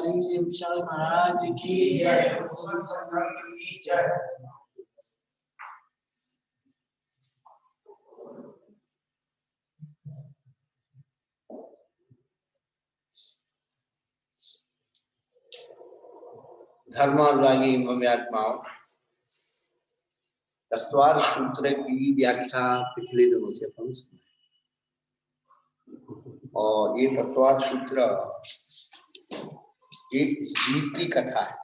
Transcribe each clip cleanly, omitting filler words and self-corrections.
बिहारी विशाल महाराज की जय। धर्मानुरागी मम्यात्माओं, तत्वार सूत्र की व्याख्या पिछले दिनों से अपन सुने और ये तत्वार सूत्र एक जीव की कथा है।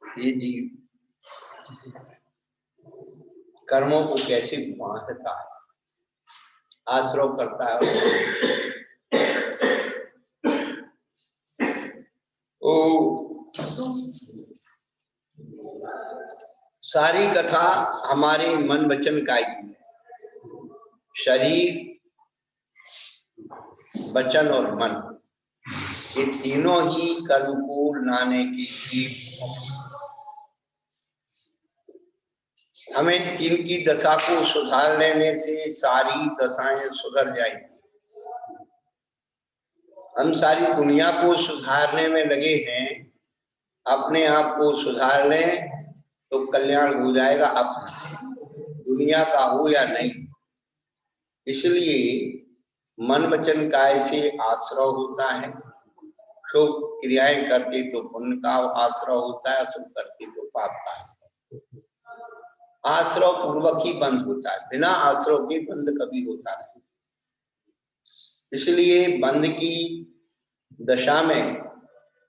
ये जीव कर्मों को कैसे बांधता है, आश्रव करता है। सारी कथा हमारे मन वचन काय की है। शरीर, वचन और मन, ये तीनों ही कर्म को लाने के लिए हमें तीन की दशा को सुधार लेने से सारी दशाएं सुधर जाएंगी। हम सारी दुनिया को सुधारने में लगे हैं, अपने आप को सुधार लें तो कल्याण हो जाएगा, अपना दुनिया का हो या नहीं। इसलिए मन वचन काय से आश्रव होता है। शुभ क्रियाएं करते तो पुण्य का आश्रव होता है, अशुभ करते तो पाप का आश्रव। आश्रव पूर्वक ही बंद होता है, बिना आश्रव के बंद कभी होता नहीं। इसलिए बंद की दशा में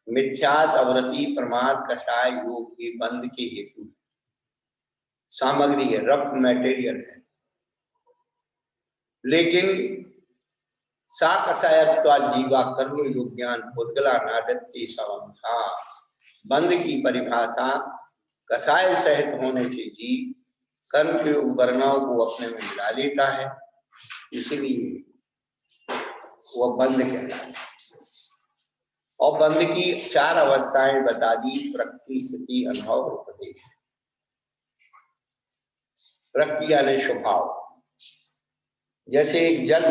मिथ्यात, अवृत्ति, प्रमाद, कषाय, योग के बंद के हेतु सामग्री है, रफ मटेरियल है। लेकिन सा कषायत्वा जीवा कर्म योग्यान उद्गला नादत्ते सवंथा, बंद की परिभाषा कषाय सहित होने से जीव कर्म के वर्णाओं को अपने में मिला लेता है, इसलिए वह बंद कहलाता है। और बंद की चार अवस्थाएं बता दी, प्रकृति, स्थिति, अनुभव और उपदेश। प्रकृति यानी स्वभाव, जैसे एक जल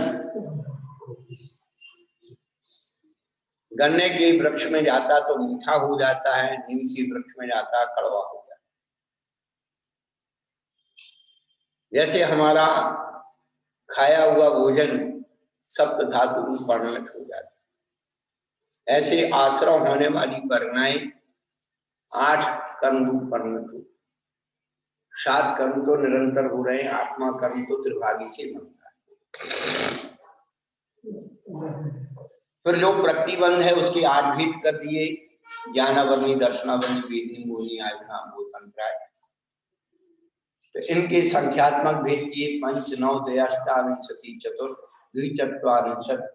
गन्ने के वृक्ष में जाता तो मीठा हो जाता है, नीम के वृक्ष में जाता कड़वा हो जाता है। जैसे हमारा खाया हुआ भोजन सप्त धातु में परिणत हो जाता है, ऐसे आश्रव होने वाली वर्णाएं 8 कर्म रूप परिणत हो। 7 कर्म तो निरंतर हो रहे हैं, 8वां कर्म तो त्रिभागी से बनता है। फिर जो प्रतिबंध है उसके 8 भेद कर दिए, ज्ञानावरणी, दर्शनावरणी, वेदनी, मोहिनी, आयुना, भूतंत्राय। तो इनके संख्यात्मक भेद किए 5, 9, 10, अष्टाविंशति, चतुर, द्विचत्वारिंशत्,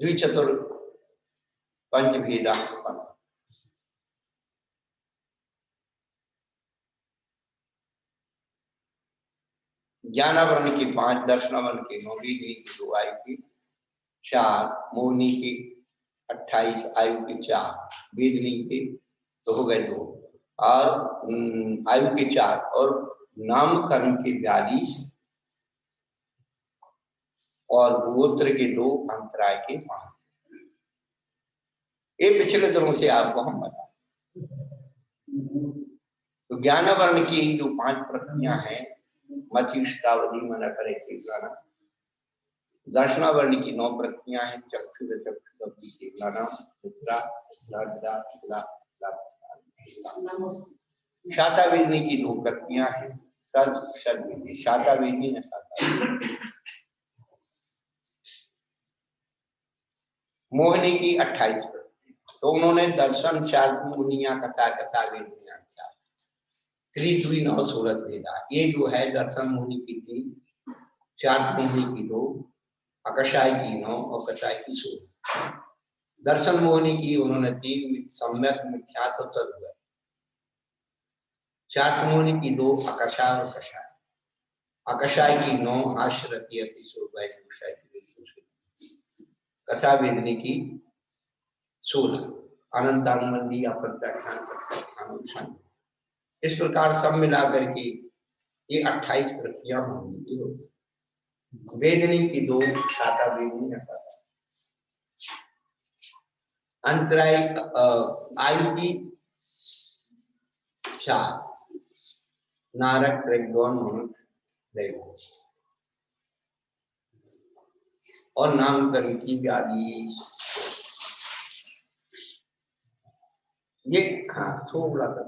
द्विचतुर पंच भेदा। ज्ञानावरण के 5, दर्शनावरण के 9, वेदनी के 2, आयु के 4, मोहिनी के 28, आयु के 4, वेदनी के तो हो गए 2 और आयु के 4 और नाम कर्म के 42 और गोत्र के 2, अंतराय के 5। ये पिछले दिनों से आपको हम बता। तो ज्ञानावरण की जो 5 प्रक्रिया है, मतिष्ठावधि, मन करे के गाना। दर्शनावर्ण की 9 प्रक्रिया है, चक्षु, चक्षु गाना, मुद्रा, शातावेदनी की 2 प्रक्रिया है, सर्व शर्वेदी, शातावेदनी न शातावेदनी। मोहिनी की 28 प्रक्रिया। तो उन्होंने दर्शन 4 मुनिया कसा वेदनिया 3 9 सूरत भेदा। ये जो है दर्शन मोहिनी की 3, 4 मोहिनी की 2, अकषाय की 9 और कषाय की 16। दर्शन मोहिनी की उन्होंने 3, सम्यक, मिथ्यात्व और तद्वय। 4 मोहिनी की 2, अकषाय और कषाय। अकषाय की 9, आश्रति, अतिशोभय, कषाय वेदनी की 16, अनंतानुबंधी, अप्रत्याख्यान, प्रत्याख्यान। इस प्रकार सब मिलाकर के ये 28 प्रक्रिया होंगी। वेदनी की दो छाता वेदनी असाता अंतराय आयु की 4 नारक ट्रेगोन और नामकरण की व्याधि ये हाँ थोड़ा सा।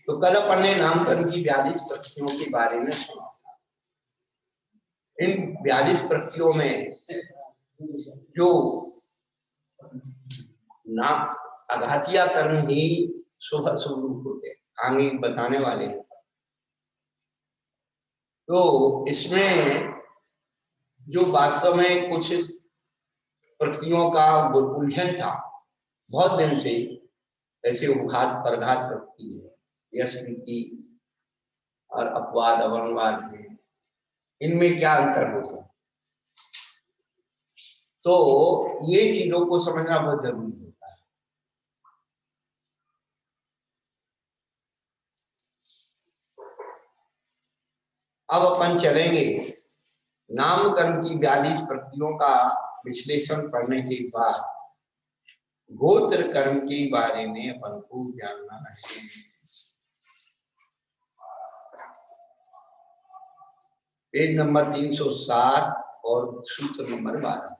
तो कल अपन ने नामकरण की 42 प्रतियों के बारे में सुना। इन 42 प्रतियों में जो नाम आघातिया कर्म ही शुभ अशुभ रूप होते हैं, आगे बताने वाले हैं। तो इसमें जो वास्तव में कुछ प्रतियों का उलझन था बहुत दिन से, ऐसे उपघात परघात प्रवृत्ति है, यश वृत्ति और अपवाद अवनवाद है, इनमें क्या अंतर होता है, तो ये चीजों को समझना बहुत जरूरी होता है। अब अपन चलेंगे नामकरण की 42 प्रतियों का विश्लेषण करने के बाद गोत्र कर्म के बारे में अपन को जानना है। पेज नंबर 307 और सूत्र नंबर 12।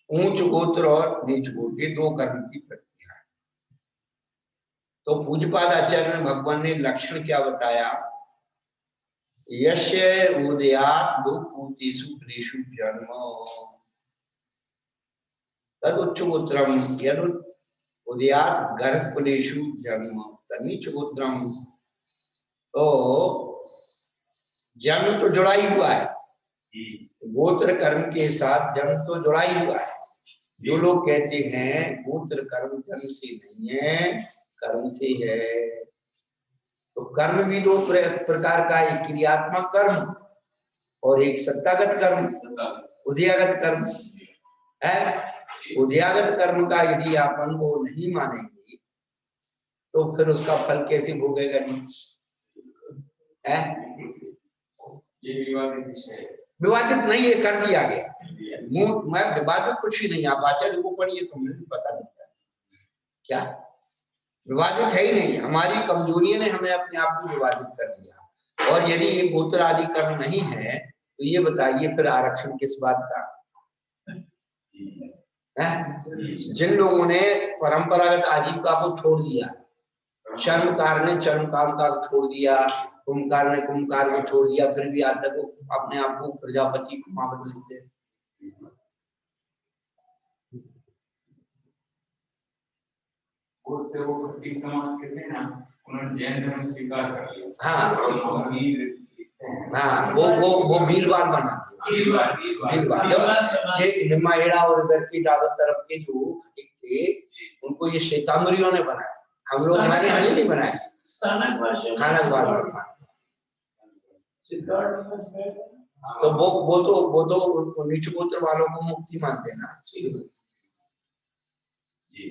ऊंच गोत्र और नीच गोत्र, ये दो कर्म की प्रक्रिया है। तो पूज्यपाद आचार्य भगवान ने लक्षण क्या बताया? यस्य उदयात् दुःखूतेषु क्लेशेषु जन्म तद उच्च गोत्रम यद उदयात् गर्भकुलेषु जन्म तद नीच गोत्रम। तो जन्म तो जुड़ा ही हुआ है, गोत्र कर्म के साथ जन्म तो जुड़ा ही हुआ है। जो लोग कहते हैं गोत्र कर्म जन्म से नहीं है, कर्म से है, तो कर्म भी दो प्रकार का, एक क्रियात्मक कर्म और एक सत्तागत कर्म, उदयागत कर्म है। उदयागत कर्म का यदि अपन वो नहीं मानेंगे तो फिर उसका फल कैसे भोगेगा जी? है ये विवादित नहीं है, कर दिया गया। मैं विवादित कुछ ही नहीं, आप आचार्य को पढ़िए तो मुझे पता नहीं क्या विवादित है ही नहीं। हमारी कमजोरी ने हमें अपने आप को विवादित कर दिया। और यदि ये गोत्र आदि कर्म नहीं है तो ये बताइए फिर आरक्षण किस बात का है? जिन लोगों ने परंपरागत आजीविका को छोड़ दिया, चर्मकार ने चर्मकार का छोड़ दिया, कुंभकार ने कुंभकार को छोड़ दिया, फिर भी आज तक अपने आप को प्रजापति कुमार बदलते हैं। से वो प्रतीक समाज कहते हैं ना, उन्होंने जैन धर्म स्वीकार कर लिया। हाँ वो वीरवार बना वीरवार। ये हिमायड़ा और इधर की दावत तरफ के जो थे उनको ये श्वेतांबरियों ने बनाया, हम लोग हमारे यहाँ नहीं बनाया। तो वो तो नीच गोत्र वालों को मुक्ति मानते हैं ना जी।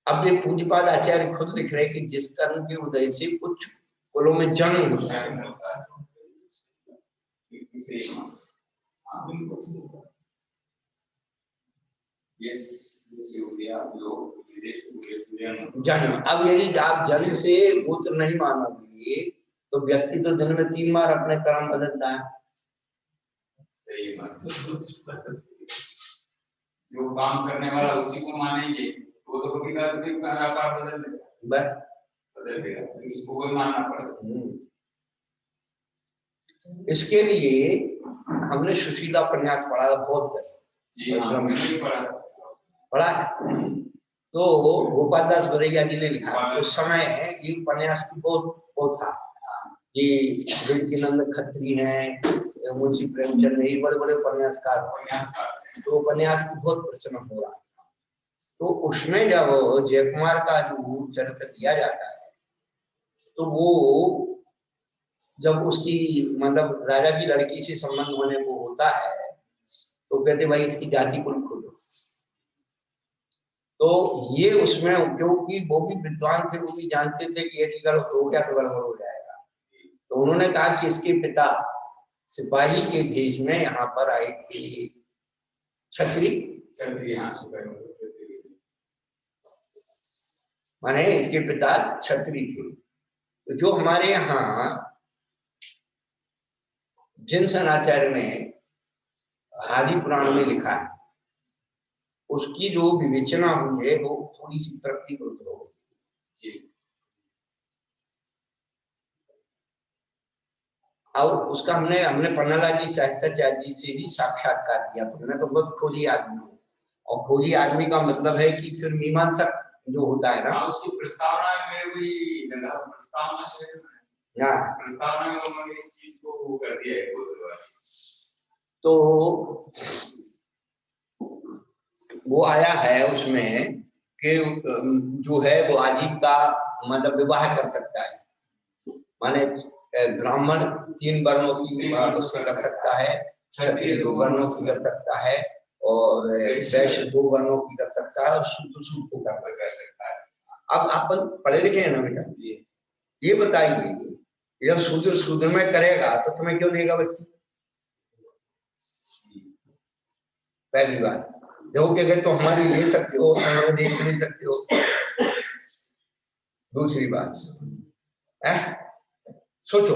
अब ये पूज्यपाद आचार्य खुद लिख रहे कि जिस कर्म के उदय से उच्च कुलों में जन्म होता है, जन्म। अब यदि आप जन्म से गोत्र नहीं मानोगे तो व्यक्ति तो दिन में 3 बार अपने कर्म बदलता है। सही बात। जो काम करने वाला उसी को मानेंगे वो तो कभी व्यापार बदल देगा, इसको कोई मानना पड़ेगा। इसके लिए हमने सुशीला उपन्यास पढ़ा, बहुत पढ़ा है। तो गोपाल दास बरैया जी ने लिखा, उस समय ये उपन्यास की बहुत था कि देवकीनंद खत्री हैं, मुंशी प्रेमचंद, ये बड़े बड़े उपन्यासकार, तो उपन्यास की बहुत प्रचलन हो रहा है। तो उसमें जब जयकुमार का जो चरित्र दिया जाता है तो वो जब उसकी मतलब राजा की लड़की से संबंध होने को होता है तो कहते भाई इसकी जाति कुल खोलो। तो ये उसमें क्योंकि वो भी विद्वान थे, वो भी जानते थे कि यदि गड़बड़ हो गया तो गड़बड़ हो जाएगा, तो उन्होंने कहा कि इसके पिता सिपाही के भेष में यहाँ पर आए थे। छत्री माने इसके पिता छत्री थे। तो जो हमारे यहाँ जिन सनाचार्य में आदि पुराण में लिखा है उसकी जो विवेचना हुई है वो थोड़ी सी तरक्की हो गई। और उसका हमने पन्नालाल जी साहित्याचार्य जी से भी साक्षात्कार किया। तो मैं तो बहुत खोजी आदमी हूँ, और खोजी आदमी का मतलब है कि फिर मीमांसक जो होता है ना, उसकी प्रस्तावना में भी प्रस्तावना में उन्होंने इस चीज को कर दिया है। तो वो आया है उसमें कि जो है वो आजीविका मतलब विवाह कर सकता है, माने ब्राह्मण 3 वर्णों की उससे कर सकता है, क्षत्रिय 2 वर्णों की कर सकता है, और वैश्य 2 वर्णों की कर सकता है, और शूद्र को कर सकता है। अब आप पढ़े लिखे हैं ना बेटा, ये बताइए जब शूद्र में करेगा तो तुम्हें क्यों देगा बच्ची? पहली बात। जब क्या कहते तो हमारी ले सकते हो, हमारे देख नहीं सकते हो। दूसरी बात सोचो,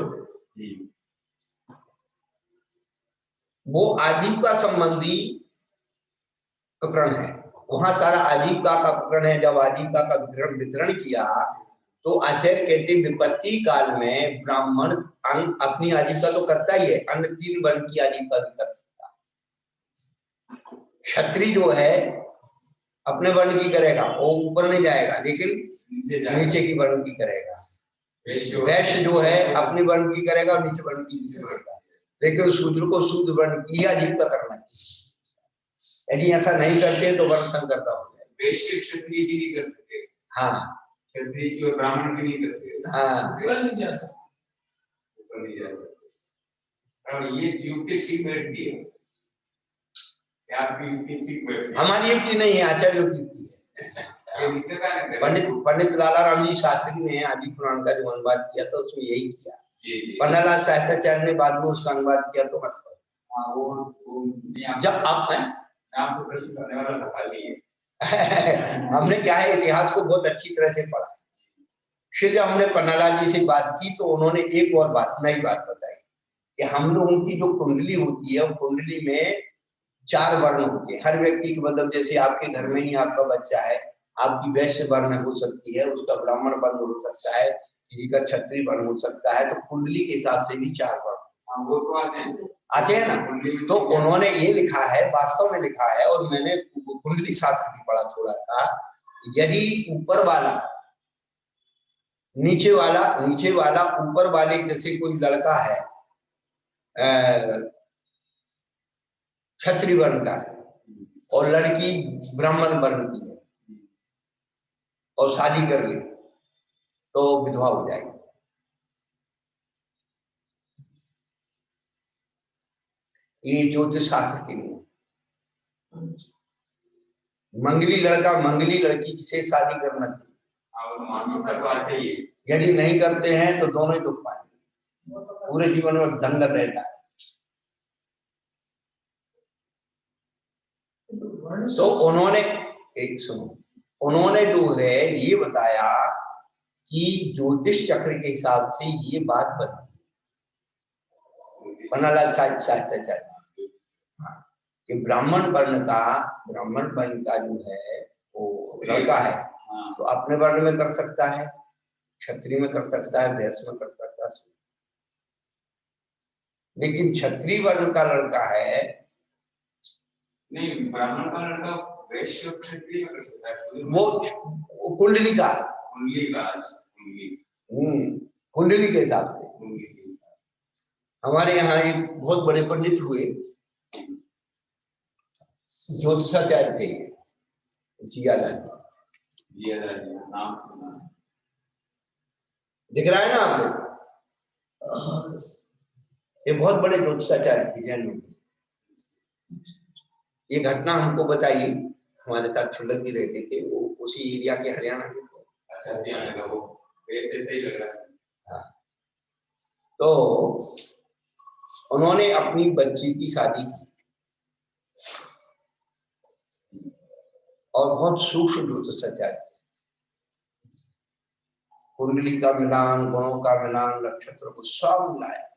वो आजीविका संबंधी प्रकरण है, वहां सारा आजीविका का प्रकरण है। जब आजीविका का वितरण किया तो आचार्य कहते विपत्ति काल में ब्राह्मण अपनी आजीविका तो करता ही है, अन्य 3 वर्ण की आजीविका भी कर सकता है। क्षत्रिय जो है अपने वर्ण की करेगा, वो ऊपर नहीं जाएगा लेकिन नीचे की वर्ण की करेगा। वैश्य जो है अपनी वर्ण की करेगा और नीचे वर्ण की करेगा, लेकिन शूद्र को शूद्र वर्ण की आजीविका करना चाहिए। यदि ऐसा नहीं करते तो वर्ण संकरता हो जाएगा। वैश्य क्षत्रिय की नहीं कर सकते, हाँ क्षत्रिय जो ब्राह्मण की नहीं कर सकते, हाँ ऊपर नहीं जा सकते, ऊपर नहीं जा सकते। और ये युक्ति ठीक बैठती है, आपकी युक्ति ठीक बैठती है। हमारी युक्ति नहीं है, आचार्य युक्ति है। पंडित लाला राम जी शास्त्री ने आदि पुराण का जो अनुवाद किया था उसमें यही किया। पन्नालाल साहित्याचार्य ने बाद में उसका अनुवाद किया तो जब आप नाम से प्रश्न करने वाला लखाली है। हमने क्या है इतिहास को बहुत अच्छी तरह से पढ़ा। फिर जब हमने पन्नालाल जी से बात की तो उन्होंने एक और नई बात बताई कि हम लोगों की जो कुंडली होती है, कुंडली में 4 वर्ण होते हैं। हर व्यक्ति के मतलब जैसे आपके घर में ही आपका बच्चा है, आपकी वैश्य वर्ण हो सकती है, उसका ब्राह्मण वर्ण हो सकता है, किसी का क्षत्रिय वर्ण हो सकता है, तो कुंडली के हिसाब से भी 4 वर्ण वो तो आते हैं ना। तो उन्होंने ये लिखा है, वास्तव में लिखा है, और मैंने कुंडली शास्त्र भी पढ़ा थोड़ा था, यदि ऊपर वाला नीचे वाला ऊपर वाले जैसे कोई लड़का है क्षत्रिय वर्ण का है और लड़की ब्राह्मण वर्ण की है और शादी कर ली तो विधवा हो जाएगी। ये ज्योतिष शास्त्र के लिए मंगली लड़का मंगली लड़की से शादी करना चाहिए। यदि नहीं करते हैं तो दोनों ही दुख पाएंगे, पूरे जीवन में दंगल रहता है। तो उन्होंने जो है ये बताया कि ज्योतिष चक्र के हिसाब से ये बात बनी। पन्नालाल साहित्याचार्य कि ब्राह्मण वर्ण का जो है वो लड़का है तो अपने वर्ण में कर सकता है, क्षत्रिय में कर सकता है, वैश्य में कर सकता है, लेकिन क्षत्रिय वर्ण का लड़का है नहीं, ब्राह्मण का लड़का वैश्य क्षत्रिय में कर सकता है। वो कुंडली का कुंडली के हिसाब से। हमारे यहाँ एक बहुत बड़े पंडित हुए, ज्योतिषाचार्य थे, जियालाल नाम दिख रहा है ना आपको? ये बहुत बड़े ज्योतिषाचार्य थे जैन में। ये घटना हमको बताई, हमारे साथ छुलक भी रहते थे, वो उसी एरिया के हरियाणा के थे। अच्छा हरियाणा का, वो ऐसे सही लग रहा है। हाँ, तो उन्होंने अपनी बच्ची की शादी की और बहुत सूक्ष्म ज्योतिषाचार्य, कुंडली का मिलान, गुणों का मिलान, नक्षत्र को सब मिलाया,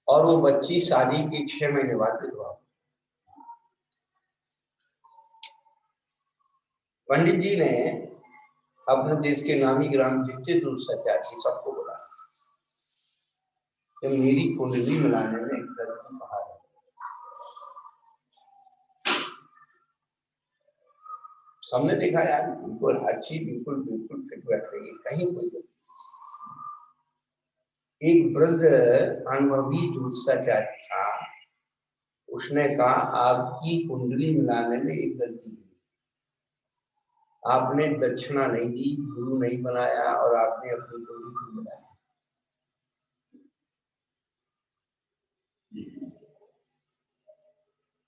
और वो बच्ची शादी के 6 महीने बाद विधवा। पंडित जी ने अपने देश के नामी ग्राम जितने ज्योतिषाचार्य सबको बोला कि मेरी कुंडली मिलाने में एक गलती बाहर है। सबने देखा यार, बिल्कुल हर चीज बिल्कुल बिल्कुल फिट बैठ रही है, कहीं कोई गलती। एक वृद्ध अनुभवी ज्योतिषाचार्य था, उसने कहा आपकी कुंडली मिलाने में एक गलती है, आपने दक्षिणा नहीं दी, गुरु नहीं बनाया, और आपने अपनी कुंडली मिलाई।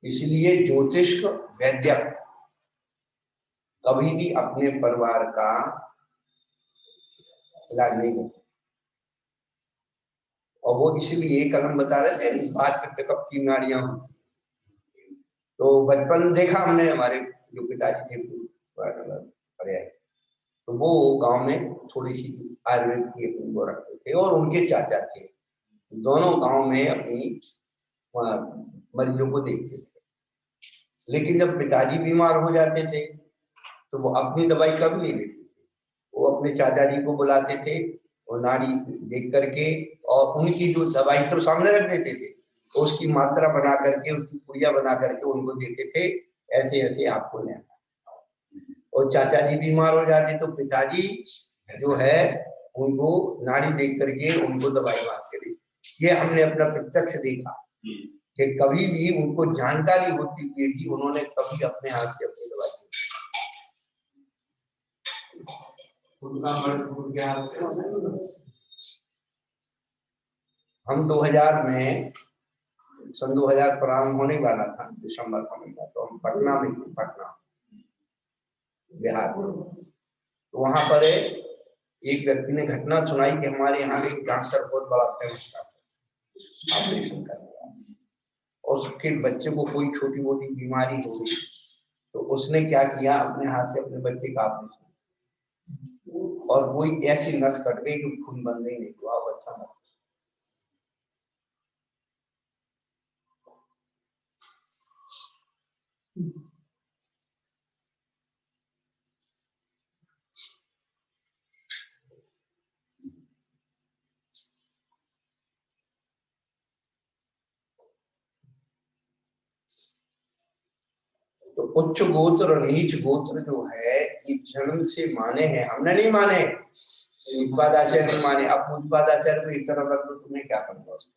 इसलिए ज्योतिष वैद्य कभी भी अपने परिवार का इलाज नहीं करते। और वो इसलिए कलम बता रहे थे, बात करते कब 3 नाड़ियां होती। तो बचपन देखा हमने, हमारे जो पिताजी थे तो वो गांव में थोड़ी सी आयुर्वेद की वो रखते थे, और उनके चाचा थे, दोनों गांव में अपनी मरीजों को देखते थे। लेकिन जब पिताजी बीमार हो जाते थे तो वो अपनी दवाई कभी नहीं लेते थे, वो अपने चाचा जी को बुलाते थे और नाड़ी देख करके, और उनकी जो दवाई तो सामने रख देते थे, तो उसकी मात्रा बना करके, उसकी पुड़िया बना करके उनको देते थे, ऐसे ऐसे आपको लेना। और चाचा जी बीमार हो जाते तो पिताजी जो है उनको नाड़ी देख करके उनको दवाई मांग के। ये हमने अपना प्रत्यक्ष देखा कि कभी भी उनको जानकारी होती है कि उन्होंने कभी अपने हाथ से अपनी दवाई दी। हम 2000 में, सन 2000 प्रारंभ होने वाला था, दिसंबर का महीना, तो हम पटना में थे, पटना बिहार में। तो वहां पर एक व्यक्ति ने घटना सुनाई कि हमारे यहाँ एक डॉक्टर बहुत बड़ा फेमस था, ऑपरेशन कर दिया, और उसके बच्चे को कोई छोटी मोटी बीमारी हो गई, तो उसने क्या किया, अपने हाथ से अपने बच्चे का ऑपरेशन, और कोई ऐसी नस कट गई कि खून बंद ही नहीं हुआ, बच्चा मर। तो उच्च गोत्र और नीच गोत्र जो है, ये जन्म से माने हैं, हमने नहीं माने, पूज्यपादाचार्य ने माने। अब पूज्यपादाचार्य को इस तरफ रख दो, तुमने क्या करना उसको?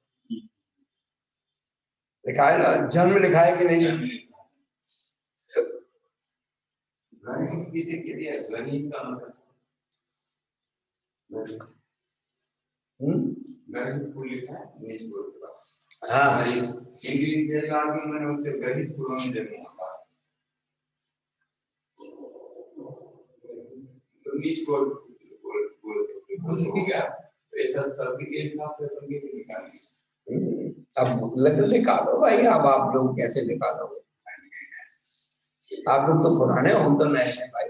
लिखा है ना, जन्म लिखा है कि नहीं? किसी के लिए गणित का मतलब गणित को लिखा है, इंग्लिश बोर्ड के पास। हाँ, इंग्लिश के बाद में मैंने उससे गणित पूरा में देखा था। इंग्लिश बोर्ड हो गया, ऐसा शब्द के हिसाब से अपन कैसे निकालेंगे? अब लग निकालो भाई, अब आप लोग कैसे निकालोगे? आप लोग तो पुराने हो, हम तो नए हैं भाई।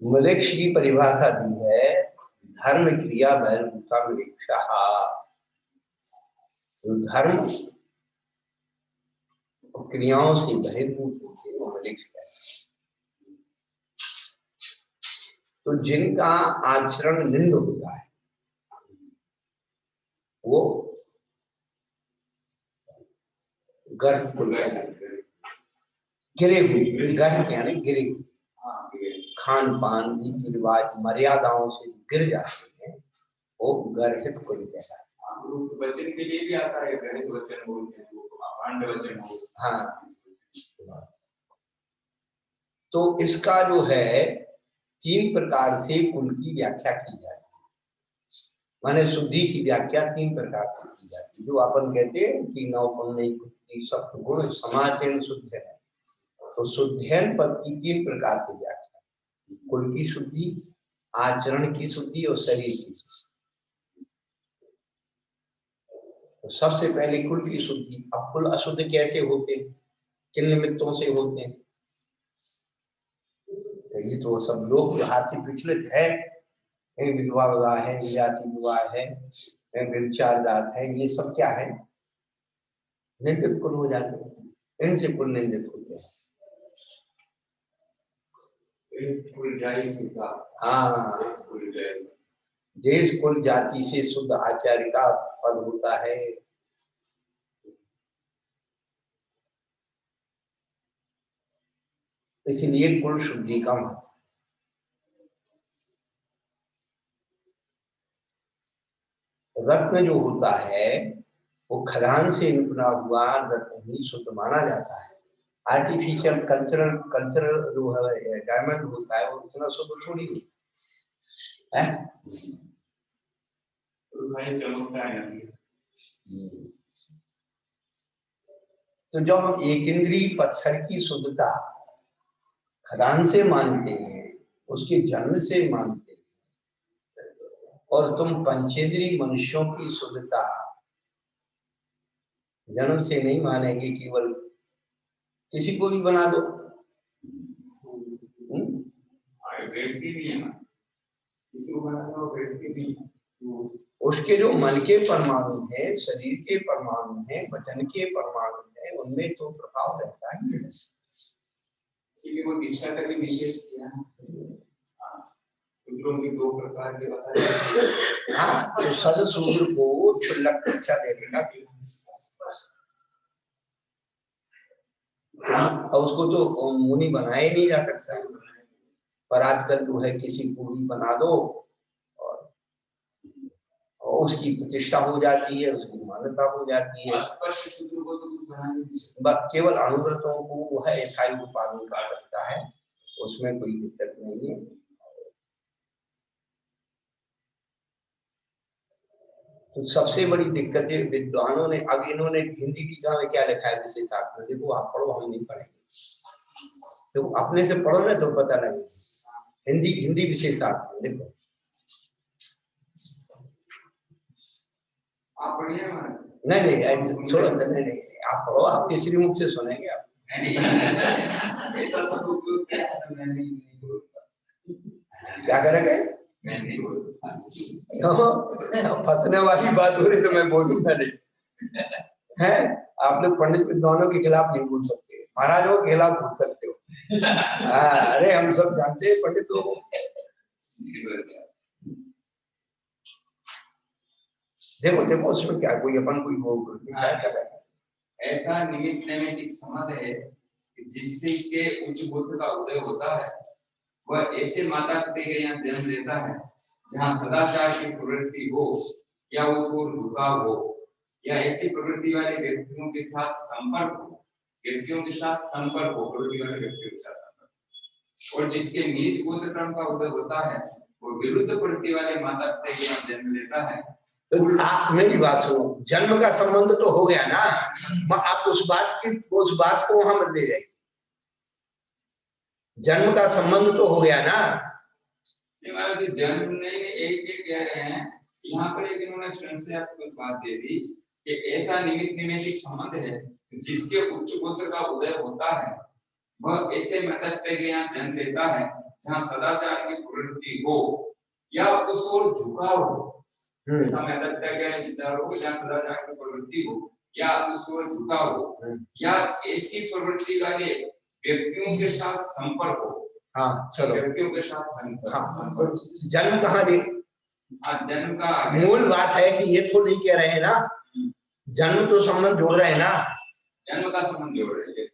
मलेक्ष की परिभाषा दी है, धर्म क्रिया बहिर्भूता मलेक्षा। धर्म क्रियाओं से बहिर्भूत होते हैं वो मलेक्ष है। तो जिनका आचरण निंद होता है वो गर्भ कुल कहलाते हैं। गिरे हुए, गर्भ यानी गिरे, खान पान रीति रिवाज मर्यादाओं से गिर जाते हैं, वो गर्हित कुल कहलाते हैं। वचन के लिए भी आता है, गर्हित वचन बोलते हैं, पांड वचन बोलते हैं। हाँ, तो इसका जो है 3 प्रकार से कुल की व्याख्या की जाती है। माने शुद्धि की व्याख्या 3 प्रकार से की जाती है। जो अपन कहते हैं कि सप्त गुण समाचयन शुद्ध है, तो शुद्धैन पद की 3 प्रकार से व्याख्या, कुल की शुद्धि, आचरण की शुद्धि और शरीर की शुद्धि। तो सबसे पहले कुल की शुद्धि। अब कुल अशुद्ध कैसे होते हैं, किन निमित्तों से होते हैं, तो ये तो सब लोग हाथ से विचलित है। विधवा विवाह है, जाति विवाह है, व्यभिचार जात है, ये सब क्या है, निंदित कुल हो जाते हैं, इनसे कुल निंदित होते हैं। हाँ, देश कुल जाति से शुद्ध आचार्य का पद होता है। इसलिए कुल शुद्धि का महत्व। रत्न जो होता है वो खदान से निकला हुआ रत्न ही शुद्ध माना जाता है। आर्टिफिशियल कल्चरल जो है डायमंड होता है वो इतना शुद्ध थोड़ी है। तो जब हम एक इंद्रिय पत्थर की शुद्धता खदान से मानते हैं, उसके जन्म से मानते हैं, और तुम पंचेंद्रिय मनुष्यों की शुद्धता जन्म से नहीं मानेंगे, केवल किसी को भी बना दो, उसके जो मन के परमाणु है, शरीर के परमाणु है, वचन के परमाणु है, उनमें तो प्रभाव रहता ही है। इसीलिए वो दीक्षा का भी विशेष किया है। शूद्रों की 2 प्रकार के बताया। हाँ, तो सद शूद्र को क्षुल्लक दीक्षा देने का और उसको तो मुनि बनाया नहीं जा सकता, पर आजकल जो है किसी को भी बना दो और उसकी प्रतिष्ठा हो जाती है, उसकी मान्यता हो जाती है। केवल अनुव्रतों को वो है यथाई को पालन कर सकता है, उसमें कोई दिक्कत नहीं है। तो सबसे बड़ी दिक्कत है विद्वानों ने, अब इन्होंने हिंदी टीका में क्या लिखा है विशेषार्थ में, देखो आप पढ़ो, हम नहीं पढ़ेंगे, तो अपने से पढ़ो ना तो पता लगे। हिंदी विशेषार्थ में देखो, आप पढ़िए। नहीं छोड़ो, नहीं आप पढ़ो, आपके श्रीमुख से सुनेंगे आप। क्या करेंगे, फंसने वाली बात हो रही तो मैं बोलूंगा नहीं है। आपने पंडित विद्वानों के खिलाफ नहीं बोल सकते, महाराजों के खिलाफ बोल सकते हो। अरे हम सब जानते हैं पंडित लोगों को। देखो उसमें क्या कोई अपन कोई क्या कर रहा है। ऐसा निमित्त में एक संबंध है जिससे के उच्च बुद्ध का उदय होता है, वह ऐसे माता पिता के यहाँ जन्म लेता है जहाँ सदाचार की प्रवृत्ति हो या वो झुकाव हो, या ऐसी प्रवृत्ति वाले व्यक्तियों के साथ संपर्क हो, प्रवृत्ति वाले व्यक्तियों के साथ संपर्क। और जिसके नीच गोत्र क्रम का उदय होता है वो विरुद्ध प्रवृत्ति वाले माता पिता के यहाँ जन्म लेता है। तो आप मेरी बात सुनो, जन्म का संबंध तो हो गया ना, आप उस बात को वहां मत ले जाइए। जन्म का संबंध तो हो गया ना। जन्म नहीं, एक कह रहे हैं यहाँ पर, एक इन्होंने से आपको बात दे दी कि ऐसा निमित्त संबंध है जिसके उच्च गोत्र का उदय होता है, वह ऐसे माता पिता के यहाँ जन्म लेता है जहाँ सदाचार की प्रवृत्ति हो या उस ओर झुकाव हो। ऐसा माता पिता के यहाँ हो जहाँ सदाचार की प्रवृत्ति हो या उस ओर झुकाव हो, या ऐसी प्रवृत्ति वाले व्यक्तियों के साथ संपर्क हो। हाँ चलो, व्यक्तियों के साथ संपर्क। हाँ, जन्म कहाँ दे, जन्म का मूल बात है कि ये तो नहीं कह रहे हैं ना, जन्म तो संबंध जोड़ रहे हैं ना, जन्म का संबंध जोड़ रही है,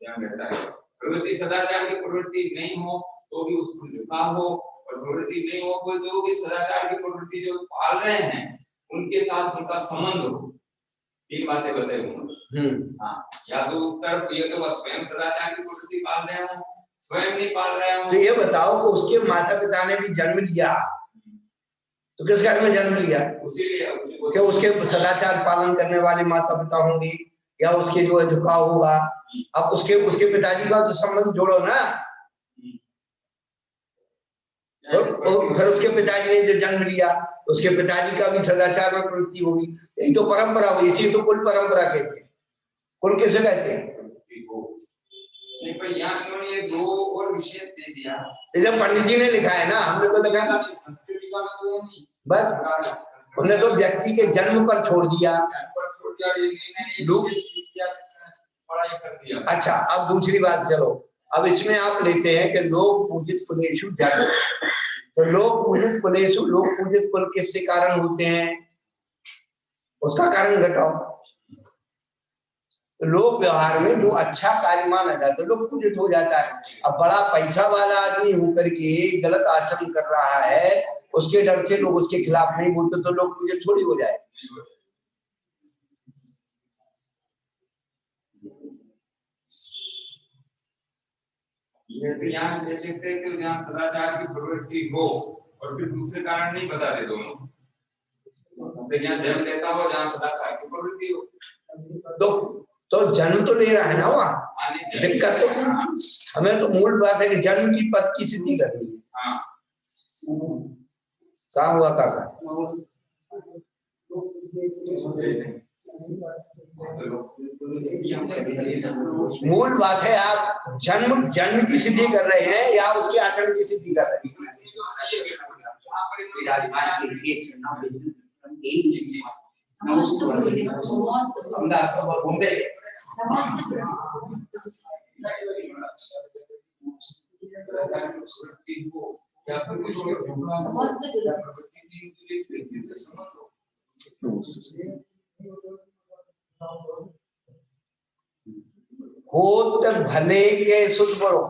ध्यान रहता है। प्रवृत्ति सदाचार की प्रवृत्ति नहीं हो तो भी उसको झुकाव हो, और प्रवृत्ति नहीं हो कोई तो भी सदाचार की प्रवृत्ति जो पाल रहे हैं उनके साथ उनका संबंध हो। तीन बातें बताई उन्होंने। हाँ, या तो उत्तर ये तो बस स्वयं सदाचार की प्रवृत्ति पाल रहे हो, स्वयं नहीं पाल रहे हो। तो ये बताओ कि उसके माता पिता ने भी जन्म लिया तो किस घर में जन्म लिया? कि उसके सदाचार पालन करने वाले माता पिता होंगे या उसके जो है झुकाव होगा। अब उसके पिताजी का तो संबंध जोड़ो ना। तो फिर उसके पिताजी ने जो जन्म लिया उसके पिताजी का भी सदाचार में प्रवृत्ति होगी। यही तो परंपरा हुई, इसी तो कुल परंपरा कहते हैं। कुल किसे कहते हैं? ये दो और विशेष दे दिया, जब पंडित जी ने लिखा है ना, हमने तो लिखा बस, हमने तो व्यक्ति के जन्म पर छोड़ दिया। अच्छा, अब दूसरी बात चलो, अब इसमें आप लेते हैं कि लोग पूजित कुलेषु जन्म। तो लोग पूजित कुलेषु, लोग पूजित कुल किससे कारण होते हैं? उसका कारण घटाओ। तो लोग व्यवहार में जो अच्छा कार्य माना जाता है लोग पूजित हो जाता है। अब बड़ा पैसा वाला आदमी होकर के गलत आचरण कर रहा है, उसके डर से लोग उसके खिलाफ नहीं बोलते तो लोग पूजित थोड़ी हो जाए। ये तो यहाँ देख सकते हैं कि यहाँ सदाचार की प्रवृत्ति हो और फिर दूसरे कारण नहीं बता दे दोनों। तो यहाँ जन्म लेता हो जहाँ सदाचार की प्रवृत्ति हो तो जन्म तो ले रहा है ना वहाँ। दिक्कत तो हमें तो मूल बात है कि जन्म की पद की सिद्धि करनी है। कहाँ हुआ काका? मूल बात है आप जन्म की सिद्धि कर रहे हैं या उसके आचरण की सिद्धि कर रहे हैं? होत भले के सुत बड़ो,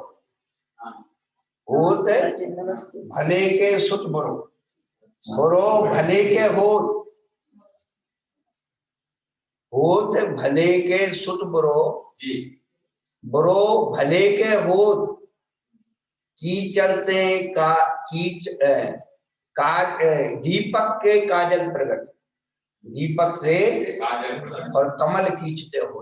होत भले के सुत बड़ो, बड़ो भले के होत भले के सुत बड़ो, बड़ो भले के होत कीचड़ते का दीपक के काजल प्रगट, दीपक से और कमल कीचते हो।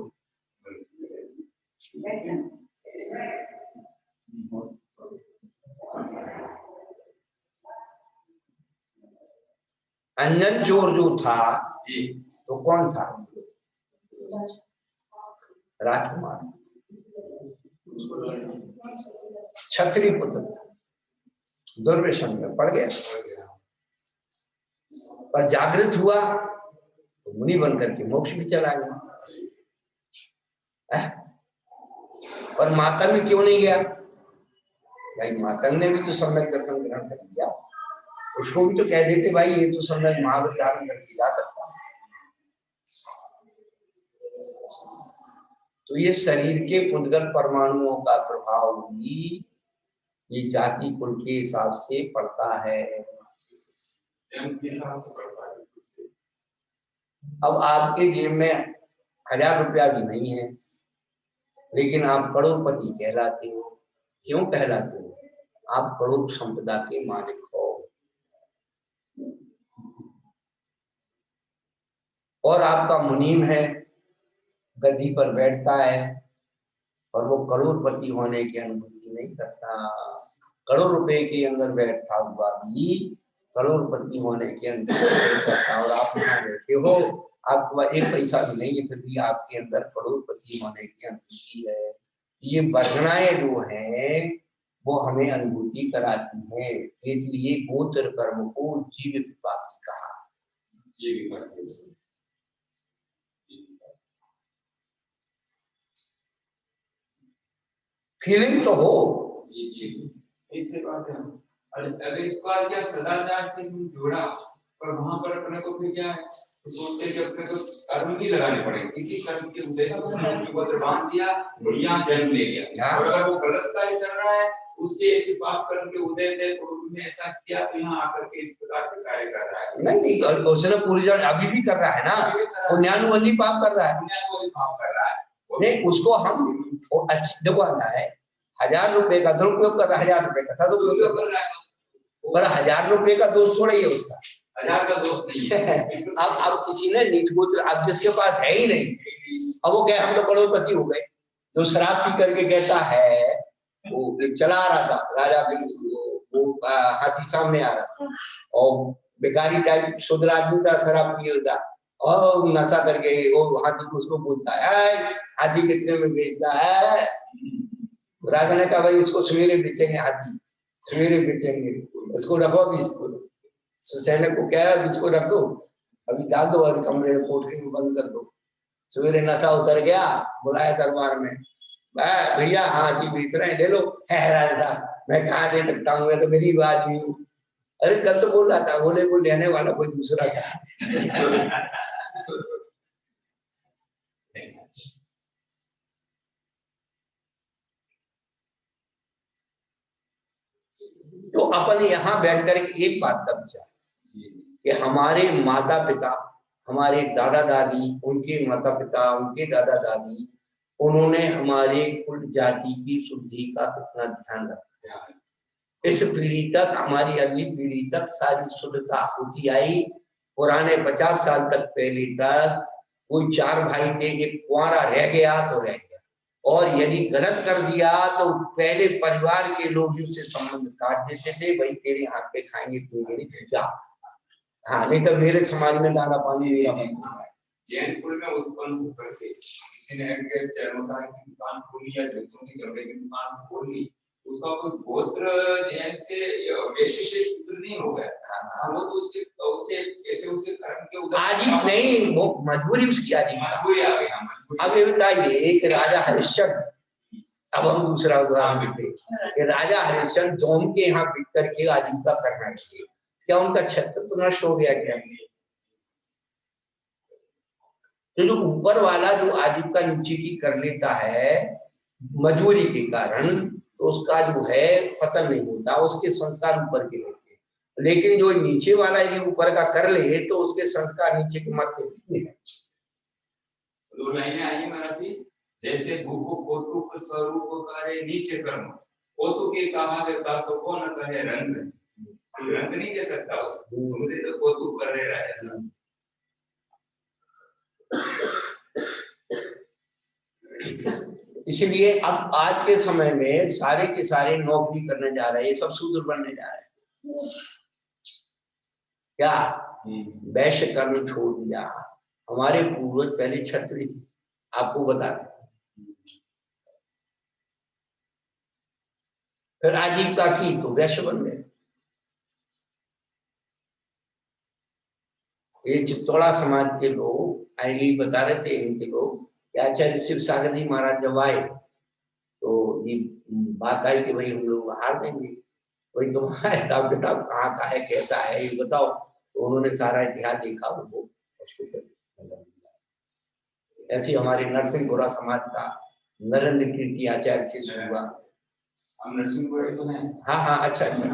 अंजन चोर जो था तो कौन था? राजकुमार, क्षत्रिय पुत्र, दुर्व्यसन में पड़ गया। पर जागृत हुआ तो मुनि बनकर के मोक्ष भी चला गया। और मातंग क्यों नहीं गया? भाई मातंग ने भी तो सम्यक दर्शन ग्रहण कर लिया, उसको भी तो कह देते भाई ये तो सम्यक महावीर धारण करके जा सकता। तो ये शरीर के पुद्गल परमाणुओं का प्रभाव भी ये जाति कुल के हिसाब से पड़ता है। अब आपके जेब में 1000 रुपया भी नहीं है लेकिन आप करोड़पति कहलाते हो। क्यों कहलाते हो? आप करोड़ संपदा के मालिक हो। और आपका मुनीम है, गद्दी पर बैठता है और वो करोड़पति होने की अनुभूति नहीं करता। करोड़ रुपए के अंदर बैठा हुआ भी करोड़पति होने की अनुभूति नहीं करता। और आप यहाँ बैठे हो, आपके पास 1 पैसा भी नहीं है, फिर भी आपके अंदर करोड़पति होने की अनुभूति है। ये वर्णनाएं जो हैं वो हमें अनुभूति कराती हैं। इसलिए गोत्र कर्म को जीवित पापी कहा। फीलिंग तो हो। इससे बात है। अगर इसको क्या सदाचार से जोड़ा, पर वहां पर अपने को फिर क्या है तो सोचते कि अपने को कर्म भी लगाने पड़ेंगे, किसी कर्म के उद्देश्य से उच्च गोत्र बांध दिया और यहाँ जन्म ले लिया। और अगर वो गलत कार्य कर रहा है, उसके ऐसे पाप कर्म के उदय थे पूर्व में ऐसा किया, तो यहाँ आकर के इस प्रकार के कार्य कर रहा है। नहीं उसने पूरी जन अभी भी कर रहा है ना, पुण्यानुबंधी पाप कर रहा है, पुण्यानुबंधी पाप कर रहा है। नहीं उसको हम अच्छी देखो आता है 1000 रुपए का दुरुपयोग कर रहा है, 1000 रुपए का सदुपयोग कर रहा है, पर 1000 रुपए का दोष थोड़ा ही है उसका, 1000 का दोष नहीं है। अब किसी ने नीच गोत्र, अब जिसके पास है ही नहीं, अब वो क्या हम तो करोड़पति हो गए, जो शराब पी करके कहता है, वो चला आ रहा था राजा की, वो हाथी सामने आ रहा था और बेकारी टाइप शुद्र आदमी था, शराब पी रहा था और नशा करके वो हाथी को उसको बोलता है हाथी कितने में बेचता है। राजा ने कहा भाई इसको सवेरे बेचेंगे, हाथी सवेरे बेचेंगे, इसको रखो अभी, इसको सैनिक को क्या है इसको रख दो अभी, डाल दो और कमरे में कोठरी में बंद कर दो। सवेरे नशा उतर गया, बुलाया दरबार में, भैया हाथी बेच रहे हैं ले लो। है राजा मैं कहाँ ले सकता हूँ, मैं तो गरीब आदमी हूँ। अरे कल तो बोल रहा था, बोले वो लेने वाला कोई दूसरा था। तो अपन यहाँ बैठ कर एक बात का विचार कि हमारे माता पिता, हमारे दादा दादी, उनके माता पिता, उनके दादा दादी, उन्होंने हमारे कुल जाति की शुद्धि का कितना ध्यान रखा। इस पीढ़ी तक, हमारी अगली पीढ़ी तक सारी शुद्धता होती आई। पुराने 50 साल तक पहले तक कोई 4 भाई थे, एक कुंवारा रह गया तो रह गया, और यदि गलत कर दिया तो पहले परिवार के लोग उससे संबंध काट देते थे, भाई तेरे हाथ पे खाएंगे तू मेरी जा, हाँ नहीं तो मेरे समाज में दाना पानी मेरा बंद होगा। जैनपुर में उत्पन्न होकर के किसी ने चरमोदा की दुकान खोली या जूतों की कपड़े की दुकान खोली, उसका कोई गोत्र जैन से वैश्य से शुद्ध नहीं हो गया। वो तो उसे कैसे उसे कर्म के उधर आजीव नहीं, वो मजबूरी उसकी आजीव मजबूरी आ गई। अब ये बताइए कि राजा हरिश्चंद्र, अब हम दूसरा उदाहरण देते कि राजा हरिश्चंद्र डोम के यहाँ बिक करके आजीविका करना चाहिए, क्या उनका छत्र तो नष्ट हो गया क्या? तो जो ऊपर वाला जो आजीविका नीचे की कर लेता है मजबूरी के कारण, तो उसका जो है पतन नहीं होता, उसके संस्कार ऊपर के रहते हैं। लेकिन जो नीचे वाला यदि ऊपर का कर ले तो उसके संस्कार नीचे के मरते नहीं है। दो लाइनें आई महाराज जी, जैसे भूको कौतुक स्वरूप करे नीचे कर्म, कौतुक के कहा देता सो को न कहे रंग, रंग नहीं दे सकता उसको, मुझे तो कौतुक कर रहा है। इसलिए अब आज के समय में सारे के सारे नौकरी करने जा रहे हैं, ये सब शूद्र बनने जा रहे हैं। क्या वैश्य कर्म छोड़ दिया। हमारे पूर्वज पहले क्षत्रिय थे, आपको बताते, फिर आजीविका की तो वैश्य बन गए। ये चित्तौड़ा समाज के लोग यही बता रहे थे, इनके लोग आचार्य शिव सागर जी महाराज जब आए तो ये बात आई कि भाई हम लोग हार देंगे, भाई तुम्हारा हिसाब किताब कहाँ का है, कैसा है ये बताओ। तो उन्होंने सारा इतिहास देखा उनको। ऐसे हमारे नरसिंहपुरा समाज का नरेंद्र कीर्ति आचार्य से शुरू हुआ। हम नरसिंहपुरा तो हैं। हाँ हाँ अच्छा अच्छा।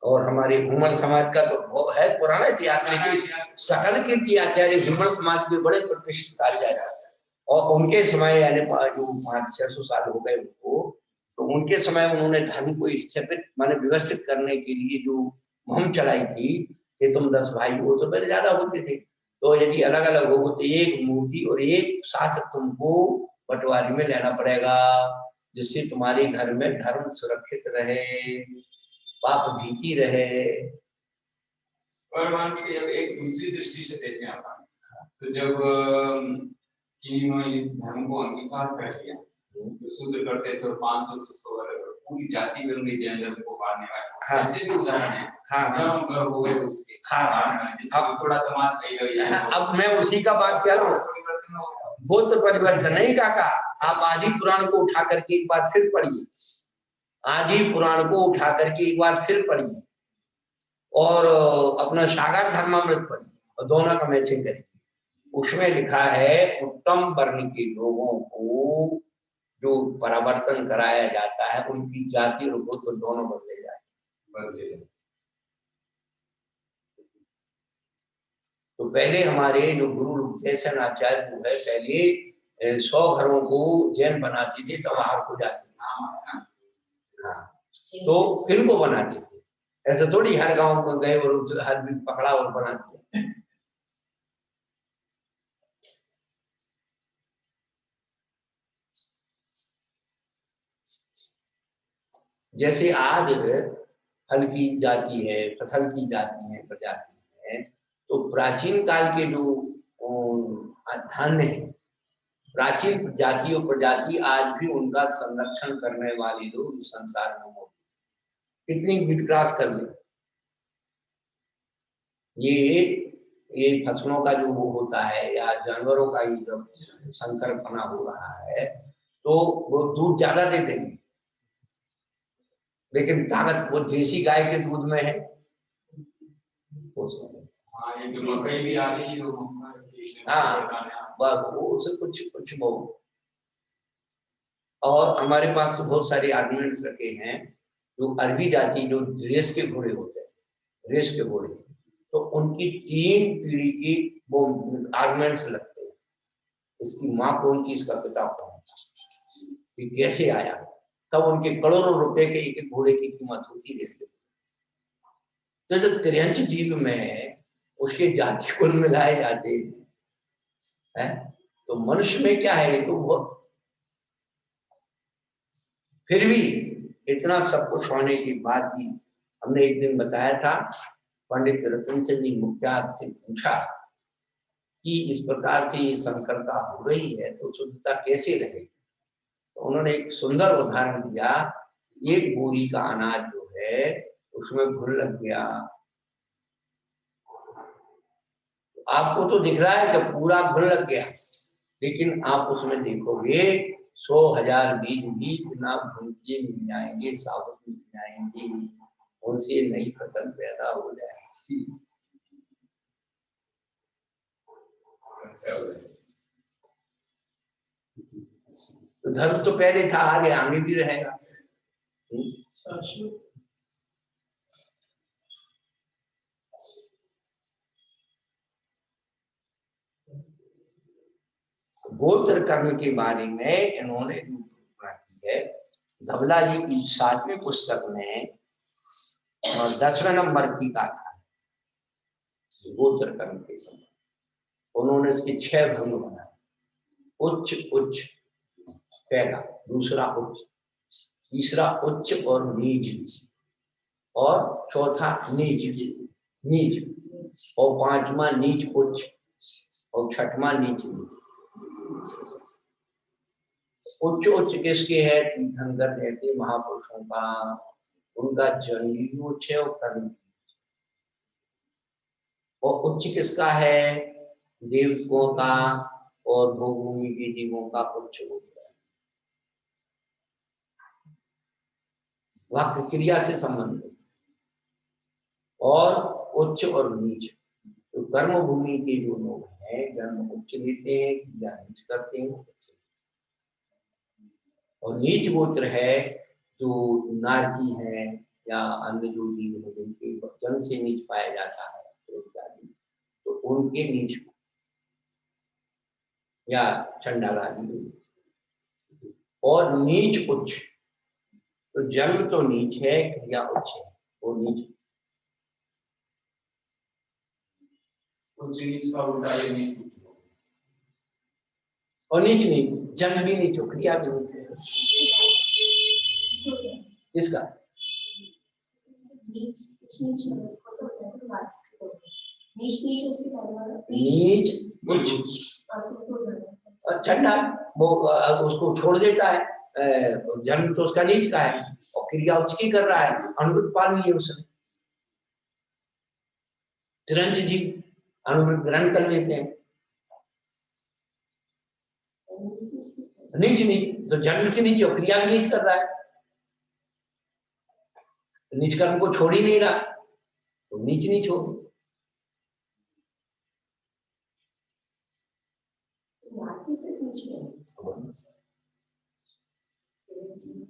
और हमारे घूमर समाज का तो है पुराना इतिहास, लेकिन सकल कीर्ति आचार्य घूमर समाज के बड़े प्रतिष्ठित आचार्य, और उनके समय यानी जो 500-600 साल हो गए उनको, तो उनके समय उन्होंने धर्म को स्थापित माने व्यवस्थित करने के लिए जो मुहिम चलाई थी कि तुम 10 भाई हो, तो पहले ज्यादा होते थे, तो यदि अलग अलग हो तो एक मूर्ति और एक शास्त्र तुमको पटवारी में लेना पड़ेगा, जिससे तुम्हारे घर में धर्म सुरक्षित रहे, पाप भीति रहे। और मानस अब एक दूसरी दृष्टि से देखें अपन, तो जब इन्होंने धर्म को अंगीकार कर लिया, तो शूद्र करते थे 500-600 पूरी जाति में उनके जैन को पालने वाले ऐसे भी उदाहरण है। जब घर हो गए उसके अब थोड़ा समाज चाहिए। अब मैं उसी का बात कह रहा हूँ, गोत्र परिवर्तन नहीं काका, आप आदि पुराण को उठा करके एक बार फिर पढ़िए, आदि पुराण को उठा करके एक बार फिर पढ़िए और अपना सागर धर्मामृत पढ़िए और दोनों का मैचिंग करिए। उसमें लिखा है उत्तम वर्ण के लोगों को जो परिवर्तन कराया जाता है उनकी जाति और गोत्र दोनों बदले जाए। तो पहले हमारे जो गुरु जैसन आचार्य जो है पहले 100 घरों को जैन बनाते थे तब आहार को जाते थे। हाँ, तो किनको बनाते थे? ऐसे थोड़ी हर गांव में गए और हर भी पकड़ा और बना दिया। जैसे आज फल की जाति है, फसल की जाति है, प्रजाति है, तो प्राचीन काल के जो धान्य है, प्राचीन जाति और प्रजाति आज भी उनका संरक्षण करने वाले लोग इस संसार में मौजूद। कितनी विकास कर ले, ये फसलों का जो वो होता है या जानवरों का ही जब संकरपना हो रहा है तो वो दूध ज्यादा देते हैं, लेकिन ताकत वो देसी गाय के दूध में है उसमें। मकई भी आ रही है। हाँ, वो उसे कुछ वो। और हमारे पास तो बहुत सारे आर्गुमेंट्स रखे हैं। जो अरबी जाति जो रेस के घोड़े होते हैं, रेस के घोड़े, तो उनकी 3 पीढ़ी की वो आर्गुमेंट्स लगते हैं। इसकी माँ कौन थी, इसका पिता कौन था, ये कैसे आया, तब उनके करोड़ों रुपए के एक घोड़े की कीमत होती रेस के। तो जब त्रियंच जीव में उसके जाति कुल मिलाए जाते हैं, तो मनुष्य में क्या है, तो वो फिर भी इतना सब कुछ होने के बाद भी हमने एक दिन बताया था, पंडित रतन चंद जी मुख्तार से पूछा कि इस प्रकार से ये संकरता हो रही है तो शुद्धता कैसे रहेगी। तो उन्होंने एक सुंदर उदाहरण दिया। एक बोरी का अनाज जो है उसमें घुन लग गया, आपको तो दिख रहा है कि पूरा घुन लग गया, लेकिन आप उसमें देखोगे 100,000 बीज भी बिना घुन के मिल जाएंगे, साबुत मिल जाएंगे, उनसे नई फसल पैदा हो जाएगी। तो धर्म तो पहले था, आगे भी रहेगा। गोत्र कर्म के बारे में इन्होंने जो की है, धवला जी की 7वीं पुस्तक में 10वें नंबर की गाथा है गोत्र कर्म के समय। उन्होंने इसके 6 भंग बनाए। उच्च उच्च पहला, दूसरा उच्च, तीसरा उच्च और नीच, और चौथा नीच नीच, और 5वां नीच उच्च, और 6वां नीच नीच। उच्च उच्च किसके है? तीर्थंकर कहते महापुरुषों का, उनका जन्म उच्च है और कर्म। और उच्च किसका है? देवों का और भूमि के जीवों का उच्च होता है। वाक्य क्रिया से संबंधित। और उच्च और नीच, तो कर्म भूमि के जो लोग हैं जन्म उच्च लेते हैं, क्रिया नीच करते हैं। और नीच गोत्र है जो नारकी है या अन्य जो जीव है जिनके जन्म से नीच पाया जाता है, तो उनके नीच या चंडाल आदि। और नीच उच्च, तो जन्म तो नीच है, क्रिया उच्च है, वो नीच। उच्च नीच का उल्टा ये नीच उच्च। और नीच नीच, जन्म भी नीच हो, क्रिया भी नीच है। इसका नीच उच्च और चंडाल वो उसको छोड़ देता है, जन्म तो उसका नीच का है और क्रिया उच्च की कर रहा है, अनुरुद्ध पाल लिए उसने। तिरंज जी अनुरुद्ध ग्रहण कर लेते हैं। नीच नीच, तो जन्म से नीचे और क्रिया भी नीच कर रहा है। नीच कर्म को छोड़ ही नहीं रहा, तो नीच नीच हो।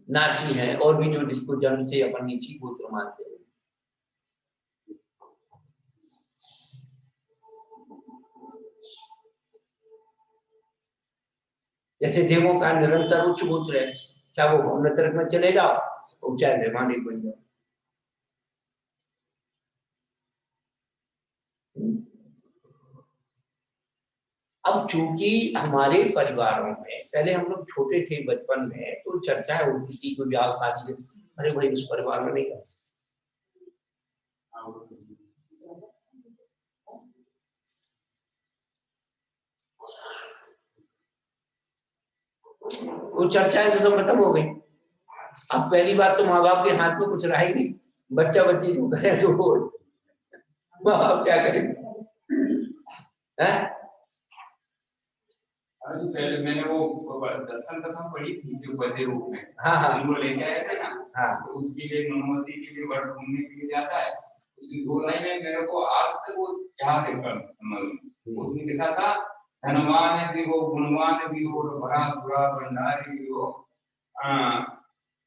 नाची है और भी जो जिसको जन्म से अपन नीची गोत्र मानते हैं। जैसे देवों का निरंतर उच्च गोत्र है, चाहे वो नरक में चले जाओ और चाहे वैमानिक बन जाओ। अब चूंकि हमारे परिवारों में पहले हम लोग छोटे थे बचपन में, तो चर्चा होती थी कोई ब्याह शादी, अरे भाई उस परिवार में नहीं कर, वो चर्चाएं तो सब खत्म हो गई। अब पहली बात तो माँ बाप के हाथ में कुछ रहा ही नहीं, बच्चा बच्ची जो करे तो माँ बाप क्या करेंगे? पहले मैंने वो दर्शन कथा पढ़ी थी जो बदे रूप में, हाँ उनको लेके आए थे ना, हाँ, तो उसके लिए अनुमति के लिए वर्ड घूमने के लिए जाता है, उसकी 2 लाइनें मेरे को आज तक वो याद है। उसने लिखा था, धनवान भी हो, गुणवान भी हो, भरा बुरा भंडारी भी हो,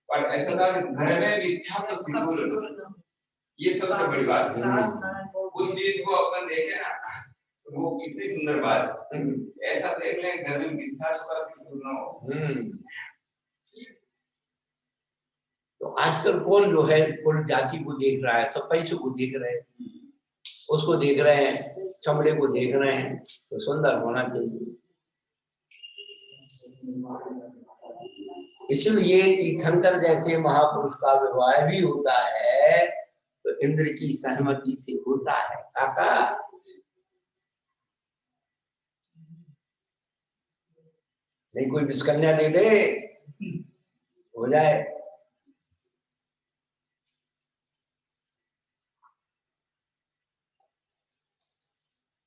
पर ऐसा था कि घर में मिथ्या तो बिल्कुल, ये सबसे बड़ी बात है। उस चीज को अपन देखे ना, वो कितनी सुंदर बात है। ऐसा देख ले घर में मिथ्या का भी ना हो। तो आजकल कौन जो है कुल जाति को देख रहा है, सब पैसे को देख रहे हैं, उसको देख रहे हैं, चमड़े को देख रहे हैं, तो सुंदर होना चाहिए। इसलिए तीर्थंकर जैसे महापुरुष का विवाह भी होता है तो इंद्र की सहमति से होता है। काका नहीं कोई विस्कन्या दे दे हो जाए।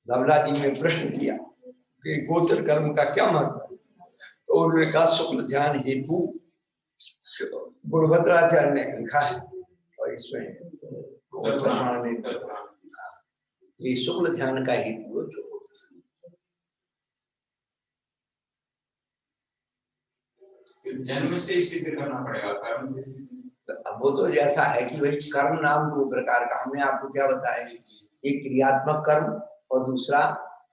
धवला जी ने प्रश्न किया कि गोत्र कर्म का क्या महत्व है, तो उन्होंने कहा शुक्ल ध्यान हेतु गुणभद्राचार्य ने लिखा है, और इसमें ये शुक्ल ध्यान का हेतु जो जन्म से सिद्ध करना पड़ेगा, कर्म से सिद्ध। अब वो तो जैसा है कि भाई कर्म नाम 2 प्रकार का, हमने आपको क्या बताया, एक क्रियात्मक कर्म और दूसरा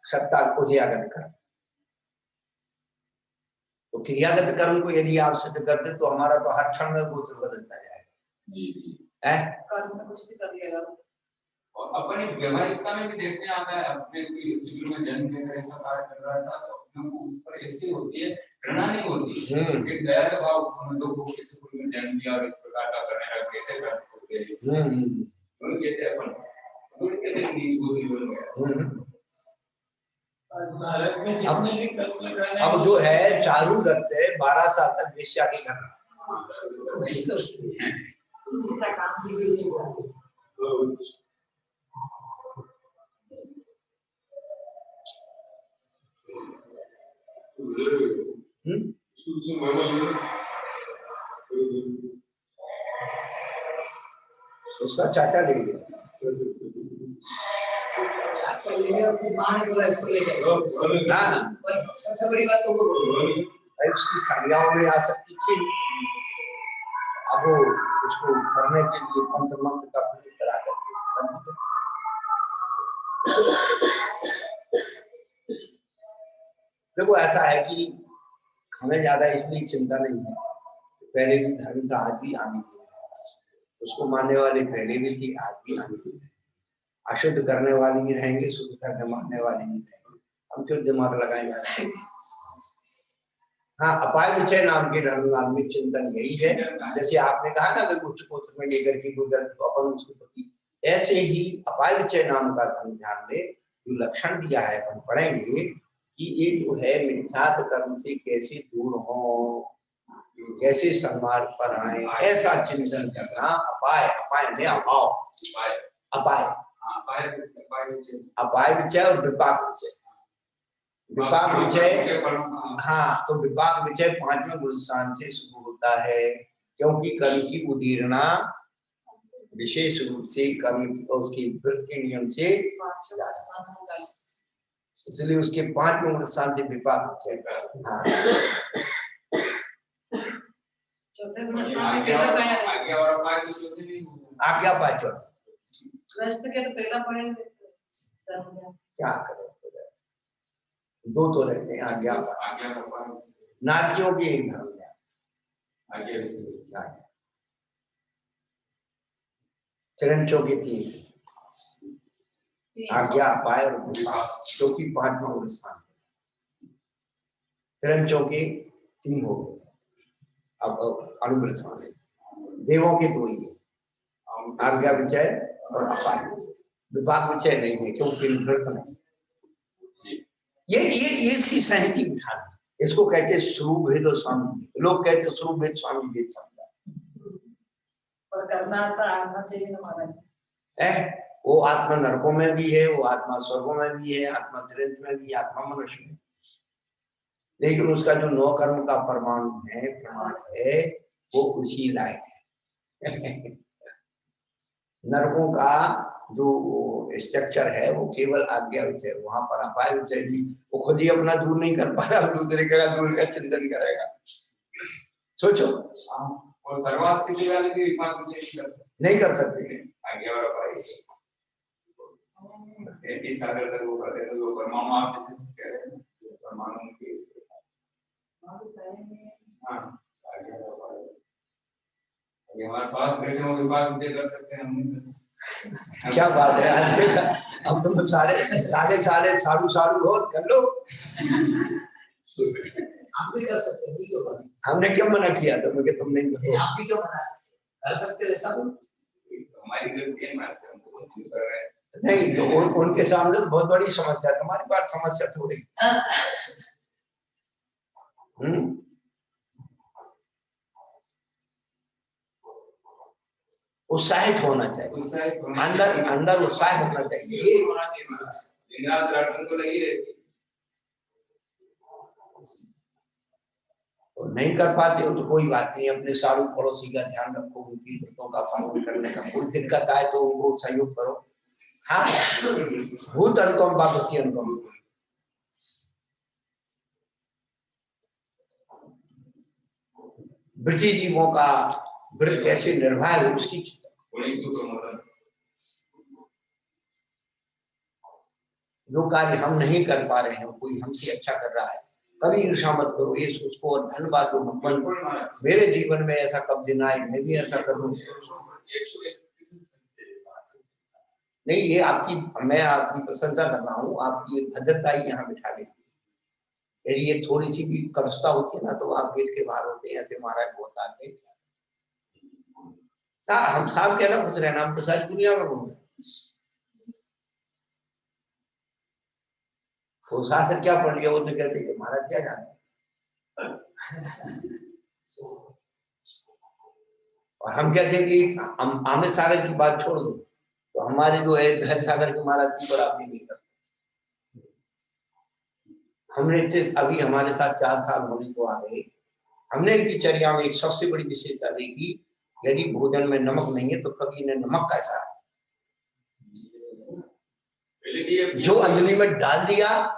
सत्ता उदयागत कर्म। तो क्रियागत कर्म को यदि आप सिद्ध करते तो हमारा तो हर क्षण में गोत्र बदलता जाएगा। कर्म में कुछ भी कर लिएगा। और अपनी व्यवहारिकता में भी देखने आता है, अपने कोई जीवन में जन्म लेकर ऐसा कार्य कर रहा था तो अपने को उस पर ऐसी होती है, घृणा नहीं होती, एक दया का भाव हम लोग को किसी को जन्म दिया और इस प्रकार का करने लगा, कैसे करते हैं तो कहते हैं अपन तो कहते हैं नीच गोत्री बन गया। भारत में जितने भी कत्ल करने, अब जो है चारू दत्त 12 साल तक वेश्या के घर काम कीजिए। उसका चाचा ले गया, चाचा ले गया, माँ ने बोला इसको ले जाओ। सबसे बड़ी बात तो वो उसकी संज्ञाओं में आ सकती थी, अब वो उसको करने के लिए तंत्र मंत्र का प्रयोग करा करके। देखो ऐसा है कि हमें ज्यादा इसलिए चिंता नहीं है, पहले भी धर्म था, आज भी आगे भी है, उसको मानने वाले पहले भी थी, आज भी आगे भी है, अशुद्ध करने वाले भी रहेंगे, शुद्ध करने मानने वाले भी रहेंगे, हम क्यों दिमाग लगाएंगे। हाँ, अपाय विचय नाम के धर्म धार्मिक चिंतन यही है, जैसे आपने कहा ना कि उच्च गोत्र में लेकर के गुजर तो अपन उसके प्रति, ऐसे ही अपाय विचय नाम का धर्म ध्यान में जो लक्षण दिया है अपन पढ़ेंगे कि ये जो है मिथ्यात कर्म से कैसे दूर हो, कैसे सन्मार्ग पर आए, ऐसा चिंतन करना। अपाय, अपाय में अभाव, अपाय अपाय विचय और विपाक विचय। विपाक विचय, हाँ, तो विपाक विचय 5वें गुण स्थान से शुरू होता है, क्योंकि कर्म की उदीर्णा विशेष रूप से कर्म उसकी व्रत के नियम से, इसलिए उसके 5 में स्थान से विपाक है। हाँ चौथे गुण स्थान में पहला पाया है। आज्ञा और अपाय तो चौथे नहीं होगा। आज्ञा पाए चौथा। ग्रस्त के तो पहला पढ़ेंगे क्या करें, 2 तो रहते हैं आज्ञा पाए। आज्ञा और अपाय नारकियों की एक धर्म है आज्ञा विषय आज्ञा। तिरंचों के 3 आज्ञा पाए और विपाक, जो कि 5वां स्थान। तिरंचों के 3 हो गए। अब अनुव्रत वाले देवों के 2 ही है, आज्ञा विचय और अपाय। विपाक विचय नहीं है क्योंकि व्रत नहीं। ये इसकी सहती उठान, इसको कहते हैं स्वरूप भेद और स्वामी भेद। लोग कहते हैं स्वरूप भेद स्वामी भेद समझा, और करना आना चाहिए ना महाराज है। वो आत्मा नरकों में भी है, वो आत्मा स्वर्गों में भी है, आत्मा तिरंत में भी, आत्मा मनुष्य में। लेकिन उसका जो 9 कर्म का परमाणु है, प्रमाण है, वो उसी लायक है। नरकों का जो स्ट्रक्चर है वो केवल आज्ञा विषय, वहां पर अपाय विषय भी वो खुद ही अपना दूर नहीं कर पा रहा, दूसरे का दूर का चिंतन करेगा। सोचो, और सर्वात सिद्धि वाले भी विपाक विषय नहीं कर सकते। आज्ञा और अपाय इस सागर तक वो करते हैं। तो परमाणु आप जैसे कह रहे हैं, परमाणु के हाँ आज्ञा और अपाय। अभी हमारे पास बैठे हो विपाक विषय कर सकते हैं हम। क्या बात है यार, देखा अब तुम सारे साधु हो, कर लो। आप भी कर सकते हैं, क्यों बस हमने क्यों मना किया तुम्हें कि तुम नहीं करो? आप भी क्यों मना कर सकते हैं सब। हमारी गलती है, हमारे से हम तो नहीं कर रहे हैं। नहीं तो उनके सामने तो बहुत बड़ी समस्या है, तुम्हारी बात समस्या थोड़ी। उत्साहित होना चाहिए, अंदर उत्साह होना चाहिए। दिन रात रात तो लगी रहती। तो नहीं कर पाते हो तो कोई बात नहीं, अपने साधु पड़ोसी का ध्यान रखो, उनकी व्रतों का पालन करने का कोई दिक्कत आए तो उनको सहयोग करो। हाँ, भूत अनुकंपा होती है, अनुकंपा। ब्रती जीवों का व्रत कैसे निर्वाह हो उसकी जो कार्य हम नहीं कर पा रहे हैं, कोई हमसे अच्छा कर रहा है, कभी ईर्षा मत करो, ये उसको और धन्यवाद दो भगवान, मेरे जीवन में ऐसा कब दिन आए मैं भी ऐसा करूं। नहीं, ये आपकी, मैं आपकी प्रशंसा कर रहा हूँ, आपकी भद्रता ही यहाँ बिठा लेती है। यदि ये थोड़ी सी भी कवस्ता होती है ना तो आप गेट के बाहर होते हैं, ऐसे महाराज बहुत आते हैं। हम साहब कहना खुश रहना, हम तो सारी दुनिया में घूम रहे। वो शास्त्र क्या पढ़ लिया, वो तो कहते हैं महाराज क्या जाने। और हम कहते हैं कि हम आमिर सागर की बात छोड़ दो, तो हमारे जो है धैर्य सागर के महाराज की बराबरी नहीं करते। हमने अभी हमारे साथ 4 साल होने को आ गए, हमने इनकी चर्या में एक सबसे बड़ी विशेषता देखी, यदि भोजन में नमक नहीं है तो कभी इन्हें नमक कैसा है, जो अंजलि में डाल दिया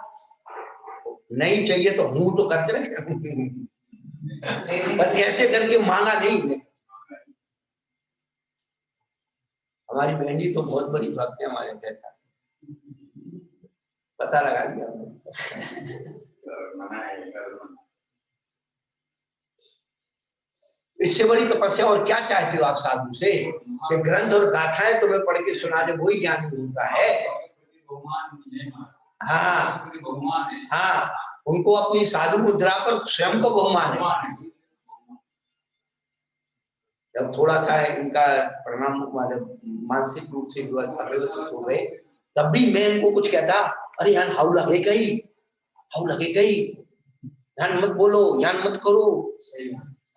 नहीं चाहिए तो हूं तो करते रहे, पर ऐसे करके मांगा नहीं। हमारी बहन जी तो बहुत बड़ी भक्त है हमारे घर का, पता लगा दिया हमने। इससे बड़ी तपस्या और क्या चाहते हो आप साधु से, कि ग्रंथ और गाथाएं तुम्हें पढ़ के सुना दे, वही ज्ञान मिलता है। हाँ हाँ, उनको अपनी साधु मुद्रा पर स्वयं को बहुमान है। जब थोड़ा सा इनका परिणाम मानसिक रूप से व्यवस्थित हो गए, तब भी मैं इनको कुछ कहता, अरे यार हाउ लगेगा ही, यान मत बोलो, यान मत करो।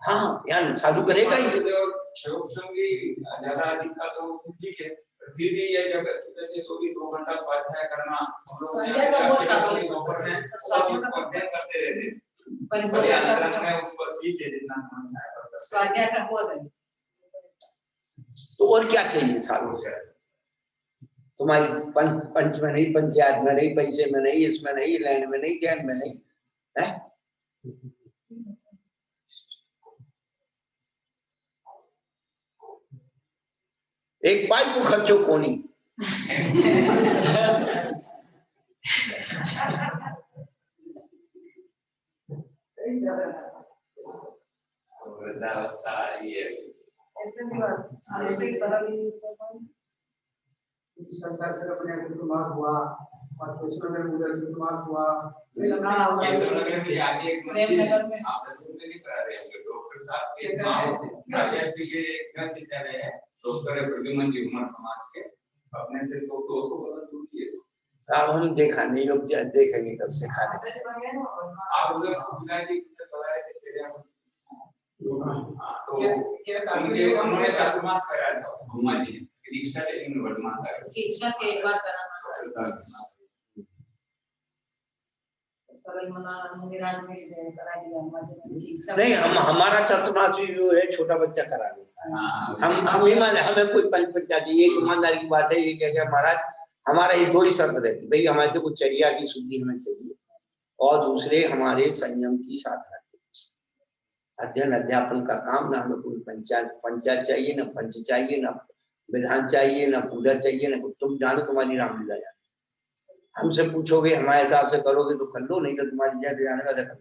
हाँ, यान साधु करेगा ही। ज्यादा अधिक का तो ठीक है, फिर भी ये जब तो भी 2 घंटा स्वाध्याय करना, करते रहते, में उस पर ठीक है जितना स्वाध्याय का बहुत है। तो और क्या चाहिए सालों से? तुम्हारी पंच में नहीं, पंचायत में नहीं, पैसे में नहीं, इसमें नहीं, लैंड में नहीं, कैन में नहीं है। एक पाई को खर्चो कोनी। वृद्धावस्था ये ऐसे निवास ऐसे सरल सरकार से अपने समाज हुआ और कृष्ण में मुझे समाज हुआ। केशवनगर में आगे एक मंदिर में आप सुनने नहीं पा रहे होंगे, डॉक्टर साहब के गांव राजर्षि के घर चितालय है, डॉक्टर प्रद्युमन जी उमर समाज के, अपने से 100-200 कदम दूर किए। अब हम देखा नहीं, अब देखेंगे कब से खा देंगे। आप उधर सुविधा की बता रहे थे चिड़िया तो उन्होंने चातुर्मास कराया था अम्मा जी ने, दीक्षा लेकिन वर्तमान शिक्षा के एक बार कराना सरल मना मुनिराज में करा दिया अम्मा जी ने। नहीं, हम हमारा चतुर्मास भी जो है छोटा बच्चा करा लेता है। हम ईमान, हमें कोई पंचायती, एक ईमानदारी की बात है ये क्या महाराज, हमारा ये थोड़ी शर्त रहती भाई, हमारे तो कुछ चर्या की शुद्धि हमें चाहिए और दूसरे हमारे संयम की साधना, अध्ययन अध्यापन का काम, ना हमें कोई पंचायत चाहिए, ना पंच चाहिए, ना विधान चाहिए, ना पूजा चाहिए, ना तुम जानो तुम्हारी रामलीला जाने। हमसे पूछोगे हमारे हिसाब से करोगे तो कर लो, नहीं तो तुम्हारी जय जाने का कर लो।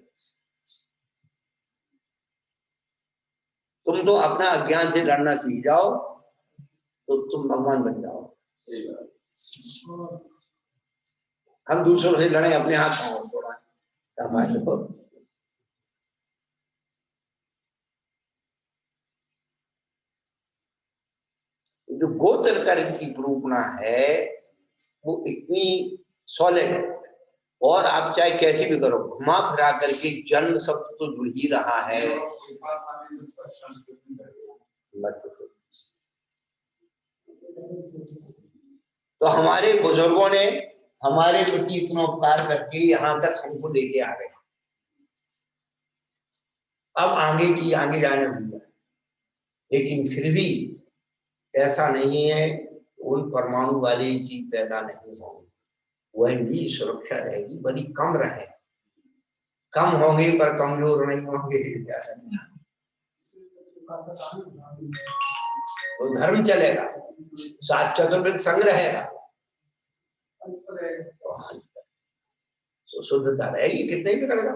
तुम तो अपना अज्ञान से लड़ना सीख जाओ तो तुम भगवान बन जाओ। हम दूसरों से लड़े, अपने हाथ पाँव थोड़ा। जो गोत्र कर्म की प्रूपणा है वो इतनी सॉलिड, और आप चाहे कैसी भी करो, घुमा फिरा करके जन्म शब्द तो जुड़ ही रहा है। तो हमारे बुजुर्गों ने हमारे प्रति इतना उपकार करके यहाँ तक हमको लेके आ गए। अब आगे जाने भैया, लेकिन फिर भी ऐसा नहीं है उन परमाणु वाली चीज पैदा नहीं होगी, वह भी सुरक्षा रहेगी, बड़ी कम रहे, कम होंगे पर कमजोर नहीं होंगे। तो धर्म चलेगा, सात चतुर्वेद संग रहेगा, तो शुद्धता रहेगी, कितने भी करेगा।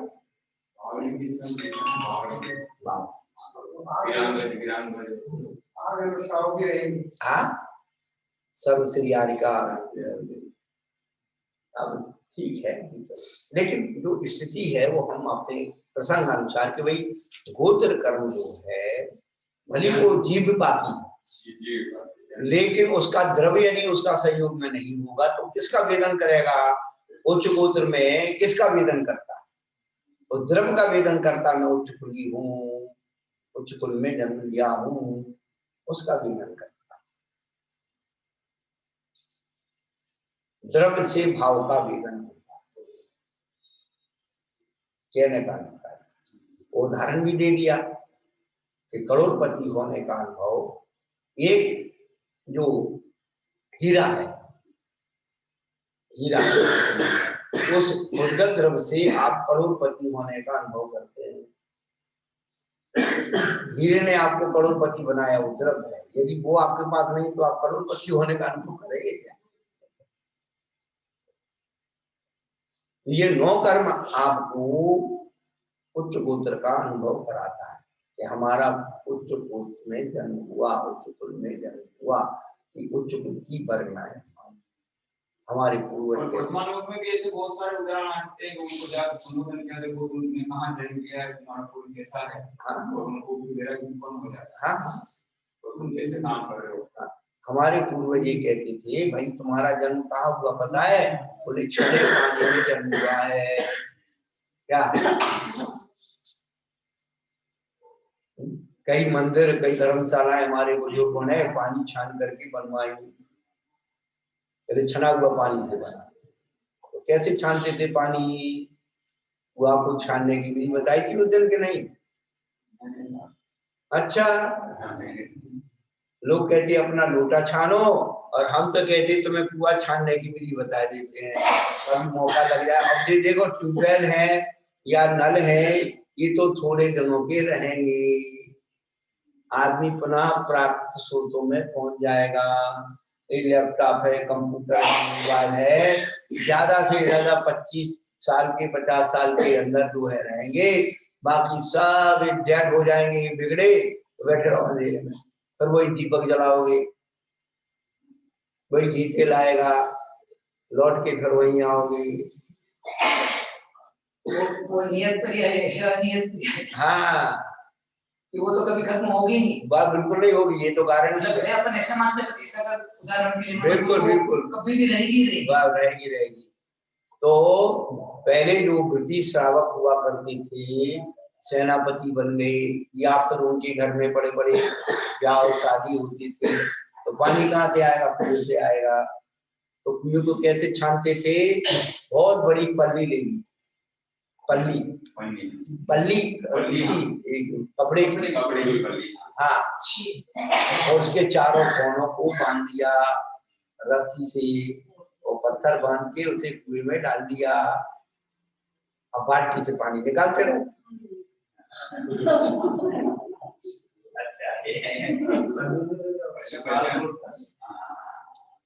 हाँ, सर्व श्री का अब ठीक है, लेकिन जो स्थिति है वो हम अपने प्रसंग अनुसार कि भाई गोत्र कर्म जो है भले वो जीव पापी, लेकिन उसका द्रव्य यदि उसका सहयोग में नहीं होगा तो किसका वेदन करेगा? उच्च गोत्र में किसका वेदन करता है? और द्रव्य का वेदन करता, मैं उच्च कुली हूँ, उच्च कुल में जन्म लिया हूँ, उसका वेदन करता। द्रव्य से भाव का वेदन होता है। कहने का उदाहरण भी दे दिया कि करोड़पति होने का अनुभव, एक जो हीरा है, हीरा उस उद्गत द्रव्य से आप करोड़पति होने का अनुभव करते हैं। हीरे ने आपको करोड़पति बनाया, वो द्रव्य है, यदि वो आपके पास नहीं तो आप करोड़पति होने का अनुभव करेंगे क्या? ये 9 कर्म आपको उच्च गोत्र का अनुभव कराता है कि हमारा उच्च गोत्र में जन्म हुआ, उच्च कुल में जन्म हुआ, कि उच्च कुल की परिणाम हमारे पूर्वज में भी ऐसे बहुत सारे उदाहरण आते हैं, उनको जाकर संबोधन किया, देखो तुमने कहां जन्म लिया है, तुम्हारा कुल कैसा है, और उनको भी मेरा कौन हो जाता है। हाँ, तो तुम कैसे काम कर रहे हो? हमारे पूर्वज ये कहते थे, भाई तुम्हारा जन्म कहाँ हुआ पता है? बोले छठे पानी में जन्म हुआ है। क्या कई मंदिर, कई धर्मशालाएं हमारे बुजुर्गों ने पानी छान करके बनवाई, पहले छना हुआ पानी से बना। तो कैसे छानते थे पानी? वो आपको छानने की विधि बताई थी उस दिन के नहीं? अच्छा, लोग कहते हैं अपना लोटा छानो, और हम तो कहते हैं तुम्हें कुआं छानने की विधि बता देते हैं, कभी मौका लग जाए। अब ये देखो ट्यूबवेल है या नल है, ये तो थोड़े दिनों के रहेंगे, आदमी पुनः प्राकृतिक स्रोतों में पहुंच जाएगा। ये लैपटॉप है, कंप्यूटर है, मोबाइल है, ज्यादा से ज्यादा 25 साल के 50 साल के अंदर जो है रहेंगे, बाकी सब डेड हो जाएंगे, ये बिगड़े तो बैठे रहो अंधेरे में, फिर वही दीपक जलाओगे, वही गीते लाएगा, लौट के फिर वही आओगे। वो नियत पर है अनियत पर है, हाँ, कि वो तो कभी खत्म होगी नहीं। बात बिल्कुल नहीं होगी, ये तो गारंटी मतलब है। अपन ऐसा मानते हैं, ऐसा अगर उदाहरण के लिए बिल्कुल, बिल्कुल। कभी भी रहेगी नहीं। बात रहेगी रहेगी। तो पहले जो ब्रिटिश श्रावक हुआ करती थी, सेनापति बन गए, या फिर उनके घर में बड़े बड़े ब्याह शादी होती थी, तो पानी कहाँ से आएगा? कुएं से आएगा। तो कुएं को कैसे छानते थे? बहुत बड़ी पल्ली लेंगी, पल्ली पल्ली कपड़े की, हाँ, और उसके चारों कोनों को बांध दिया रस्सी से, और पत्थर बांध के उसे कुएं में डाल दिया। अब बाल्टी से पानी निकालते रहो।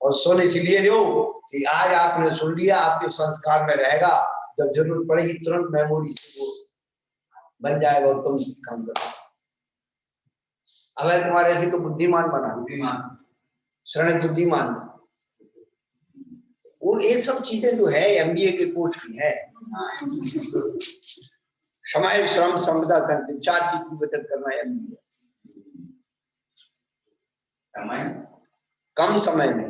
और सुन इसलिए लो कि आज आपने सुन लिया, आपके संस्कार में रहेगा, जब जरूरत पड़ेगी तुरंत मेमोरी से वो बन जाएगा और तुम काम करो। अगर तुम्हारे ऐसे तो बुद्धिमान बना, शरण बुद्धिमान। और ये सब चीजें जो है एमबीए के कोर्स की है। समय, श्रम, संपदा, संगठन, 4 चीज की बचत करना एमबीए। समय, कम समय में,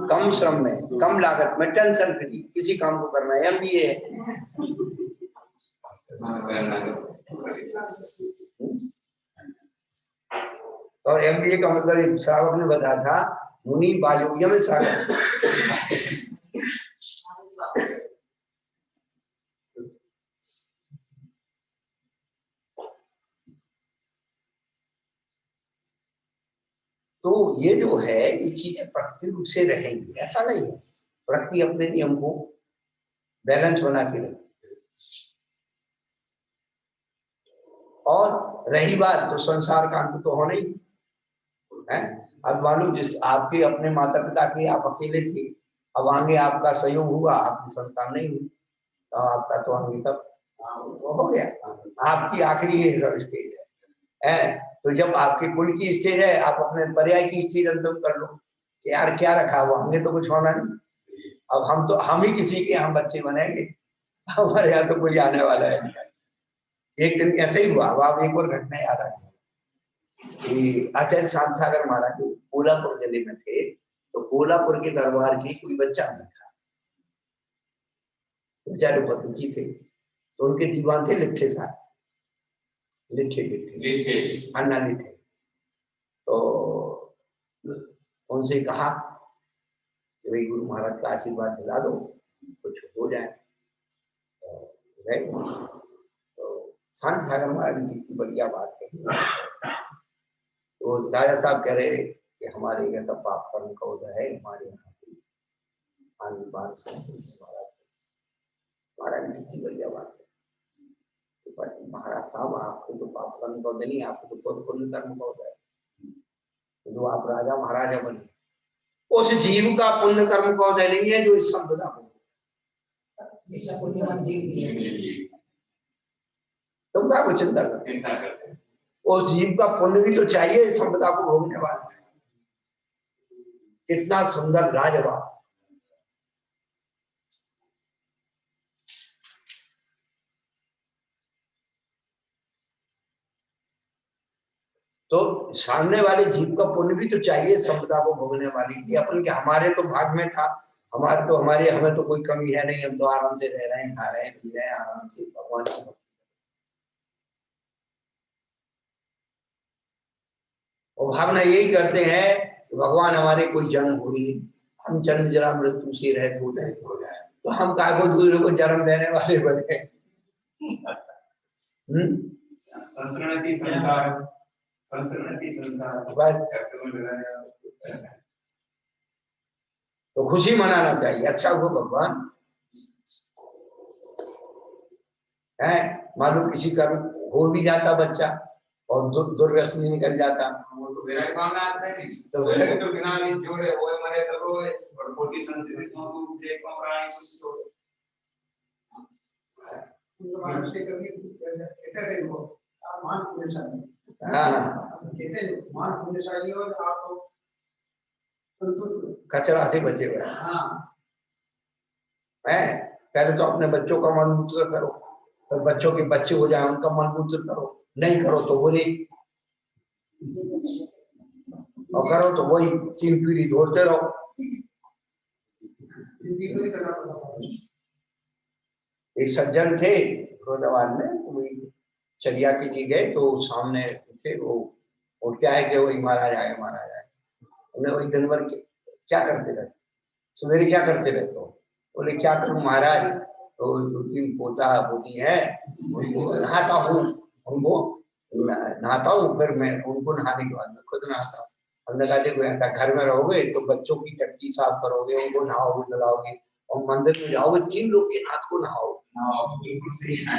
कम श्रम में, कम लागत में, टेंशन फ्री किसी काम को करना है, एमबीए है। और एमबीए का मतलब एक श्रावक ने बताया था, मुनि बायोग्य में सागर। तो ये जो है, ये चीजें प्रकृति रूप से रहेंगी, ऐसा नहीं है। प्रकृति अपने नियम को बैलेंस बना के रखती। और रही बात तो संसार का अंत तो होना ही है। अब मालूम जिस आपके अपने माता पिता के आप अकेले थे, अब आगे आपका सहयोग हुआ, आपकी संतान नहीं हुई, तो आपका तो आगे तब हो गया, आपकी आखिरी ये सब स्टेज है। तो जब आपके कुल की स्टेज है, आप अपने पर्याय की स्टेज अंतिम कर लो कि यार क्या रखा हुआ, हमें तो कुछ होना नहीं। अब हम ही किसी के यहाँ बच्चे बनेंगे, हमारे यहाँ तो कोई आने वाला है नहीं। एक दिन ऐसे ही हुआ। अब आप एक और घटना याद आ गई कि आचार्य शांत सागर महाराज कोल्हापुर जिले में थे, तो कोल्हापुर के दरबार की कोई बच्चा नहीं था, बेचारे पतुजी थे, तो उनके दीवान थे लिट्ठे साहब, लिट्ठे अन्ना लिट्ठे। तो उनसे कहा कि भाई गुरु महाराज का आशीर्वाद दिला दो, कुछ हो जाए। तो शांत सागर महाराज की कितनी बढ़िया बात है। तो राजा साहब कह रहे कि हमारे यहाँ पाप कर्म का उदय है, हमारे यहाँ पानी बार से महाराज कितनी बढ़िया बात है। महाराज साहब आपको तो पाप कर्म का उदय नहीं, आपको तो बहुत पुण्य कर्म का उदय है। जो आप राजा महाराजा बने, उस जीव का पुण्य कर्म का उदय नहीं है जो इस संपदा को, ऐसा पुण्यवान जीव नहीं है। तुम क्या को चिंता करते? उस जीव का पुण्य भी तो चाहिए इस संपदा को भोगने वाला। कितना सुंदर लाजवाब। तो सामने वाले जीव का पुण्य भी तो चाहिए संपदा को भोगने वाली की। अपन के हमारे तो भाग में था, हमें तो कोई कमी है नहीं, हम तो आराम से रह रहे हैं, खा रहे हैं, पी रहे हैं आराम से भगवान की। और भावना यही करते हैं कि भगवान हमारे कोई जन्म हो ही नहीं, हम जन्म जरा मृत्यु से रहित हो जाए, तो हम काय को दूसरे को जन्म देने वाले बने। संस्कृति संसार बस चक्र में लगाया। तो खुशी मनाना चाहिए, अच्छा हुआ भगवान है। मालूम किसी का हो भी जाता बच्चा और दुर्व्यसनी निकल जाता, वो तो मेरा ही मानना आता है नहीं तो मेरे तो बिना नहीं जोड़े होए मरे तो रोए और कोटि संस्कृति समूह जे को प्राणी सुस्तो उनको मानसिक करके कहते हैं वो आप मान पुण्यशाली हाँ कहते हैं मान पुण्यशाली और आप संतुष्ट कचरा से बचे हुए हाँ हैं। पहले तो अपने बच्चों का मन मूत्र करो, फिर बच्चों के बच्चे हो जाए उनका मन मूत्र करो, नहीं करो तो बुरी, और करो तो वही 3 पीढ़ी धोते रहो। जिंदगी को ही करना पड़ता है। एक सज्जन थे फिरोजाबाद में, वही चर्या के लिए गए तो सामने थे वो, और क्या है कि वही महाराज आए महाराज आए। उन्हें वही दिन भर क्या करते रहते, सवेरे क्या करते रहते हो? बोले क्या करूं महाराज, तो 2-3 पोता पोती है उनको नहाता हूँ, उनको नहाता हूँ, फिर मैं उनको नहाने के बाद मैं खुद नहाता हूँ। हमने कहा देखो ऐसा घर में रहोगे तो बच्चों की टट्टी साफ करोगे, उनको नहाओगे नलाओगे, और मंदिर में जाओगे 3 लोग के हाथ को नहाओगे। बिल्कुल सही है।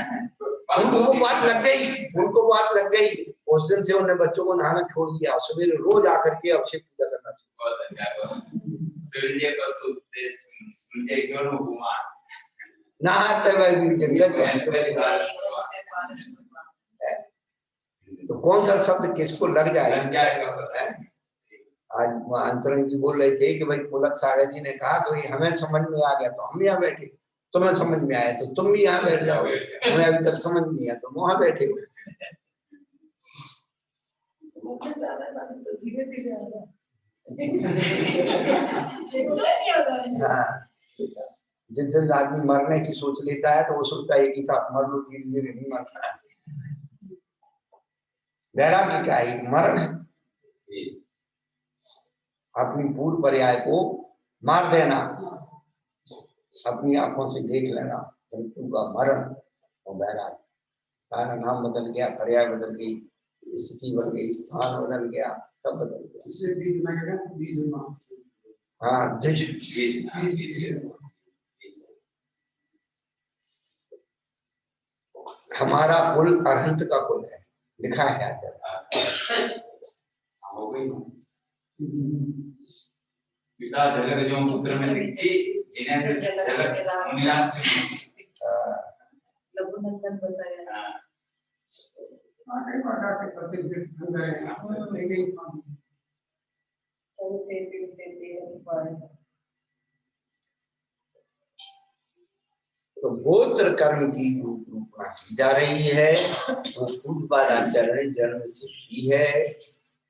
उनको वो बात लग गई, उनको बात लग गई। उस दिन से उन्हें बच्चों को नहाना छोड़ दिया, सवेरे रोज आकर के अभिषेक पूजा करना चाहिए। बहुत अच्छा सूर्य को सूते सूर्य क्यों न घुमा नहाते हुए भी जंगल तो कौन सा शब्द किसको लग जाए। लग जाएगा पता है। आज अंतरंग जी बोल रहे थे कि भाई पुलक सागर जी ने कहा तो ये हमें समझ में आ गया तो हम यहाँ बैठे, तुम्हें समझ में आया तो तुम भी यहाँ बैठ जाओ, हमें अभी तक समझ नहीं आया तो वहां बैठे हो। हाँ, जिस दिन आदमी मरने की सोच लेता है तो वो सोचता है कि साथ मर लो, धीरे धीरे नहीं मरता है। वैराग्य क्या है? मरण है। अपनी पूर्व पर्याय को मार देना, अपनी आंखों से देख लेना, मृत्यु का मरण और वैराग्य। सारा नाम बदल गया, पर्याय बदल गई, स्थिति बदल गई, स्थान बदल गया, सब बदल गया। हाँ हमारा कुल अरहंत का कुल है, लिखा है हो गई पिता जगत जो पुत्र में दिखी जिन्हें जगत मुनिराज लघुनंदन बताया। तो गोत्र कर्म की रूपना की जा रही है, वो पूर्वाचारण जन्म से ही है।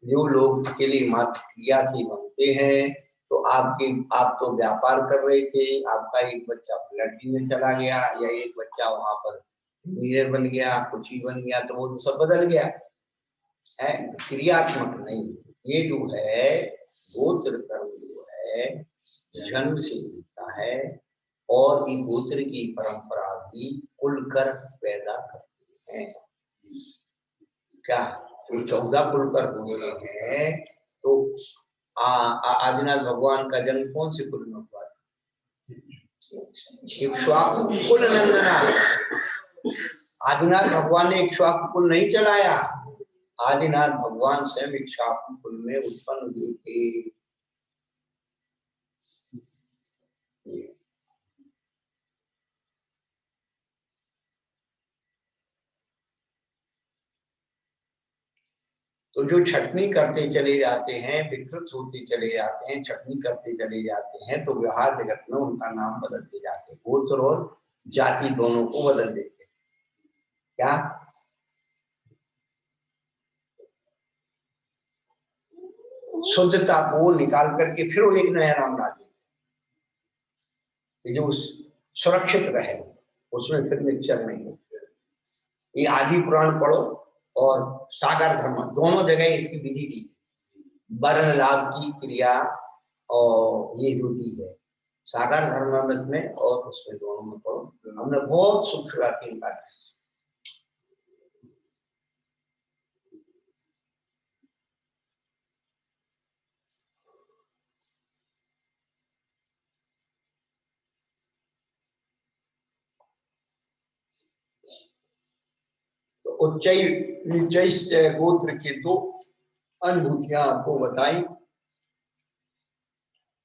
जो लोग के लिए मात्र क्रिया से बनते हैं, तो आप तो व्यापार कर रहे थे, आपका एक बच्चा लड़की में चला गया या एक बच्चा वहां पर इंजीनियर बन गया, कुछ ही बन गया, तो वो तो सब बदल गया है, क्रियात्मक नहीं। ये जो है गोत्र कर्म जो है जन्म से मिलता है, और ये गोत्र की परंपरा भी कुल कर पैदा करती है। क्या जो 14 कुल कर हुए हैं, तो आदिनाथ भगवान का जन्म कौन से कुल में हुआ? इक्ष्वाकु कुल नंदना। आदिनाथ भगवान ने इक्ष्वाकु कुल नहीं चलाया, आदिनाथ भगवान स्वयं इक्ष्वाकु कुल में उत्पन्न हुए थे। तो जो छटनी करते चले जाते हैं, विकृत होते चले जाते हैं, छटनी करते चले जाते हैं, तो व्यवहार जगत में उनका नाम बदलते जाते हैं, गोत्र और जाति दोनों को बदल देते हैं। क्या शुद्धता को निकाल करके फिर वो एक नया नाम डाल देते, जो सुरक्षित रहे, उसमें फिर मिक्सचर नहीं हो। ये आदि पुराण पढ़ो और सागर धर्म, दोनों जगह इसकी विधि दी, वर्ण लाभ की क्रिया और ये विधि है सागर धर्म में और उसमें दोनों में पढ़ो। हमने बहुत सूक्ष्म उच्च गोत्र के दो अनुभूतियां आपको बताई।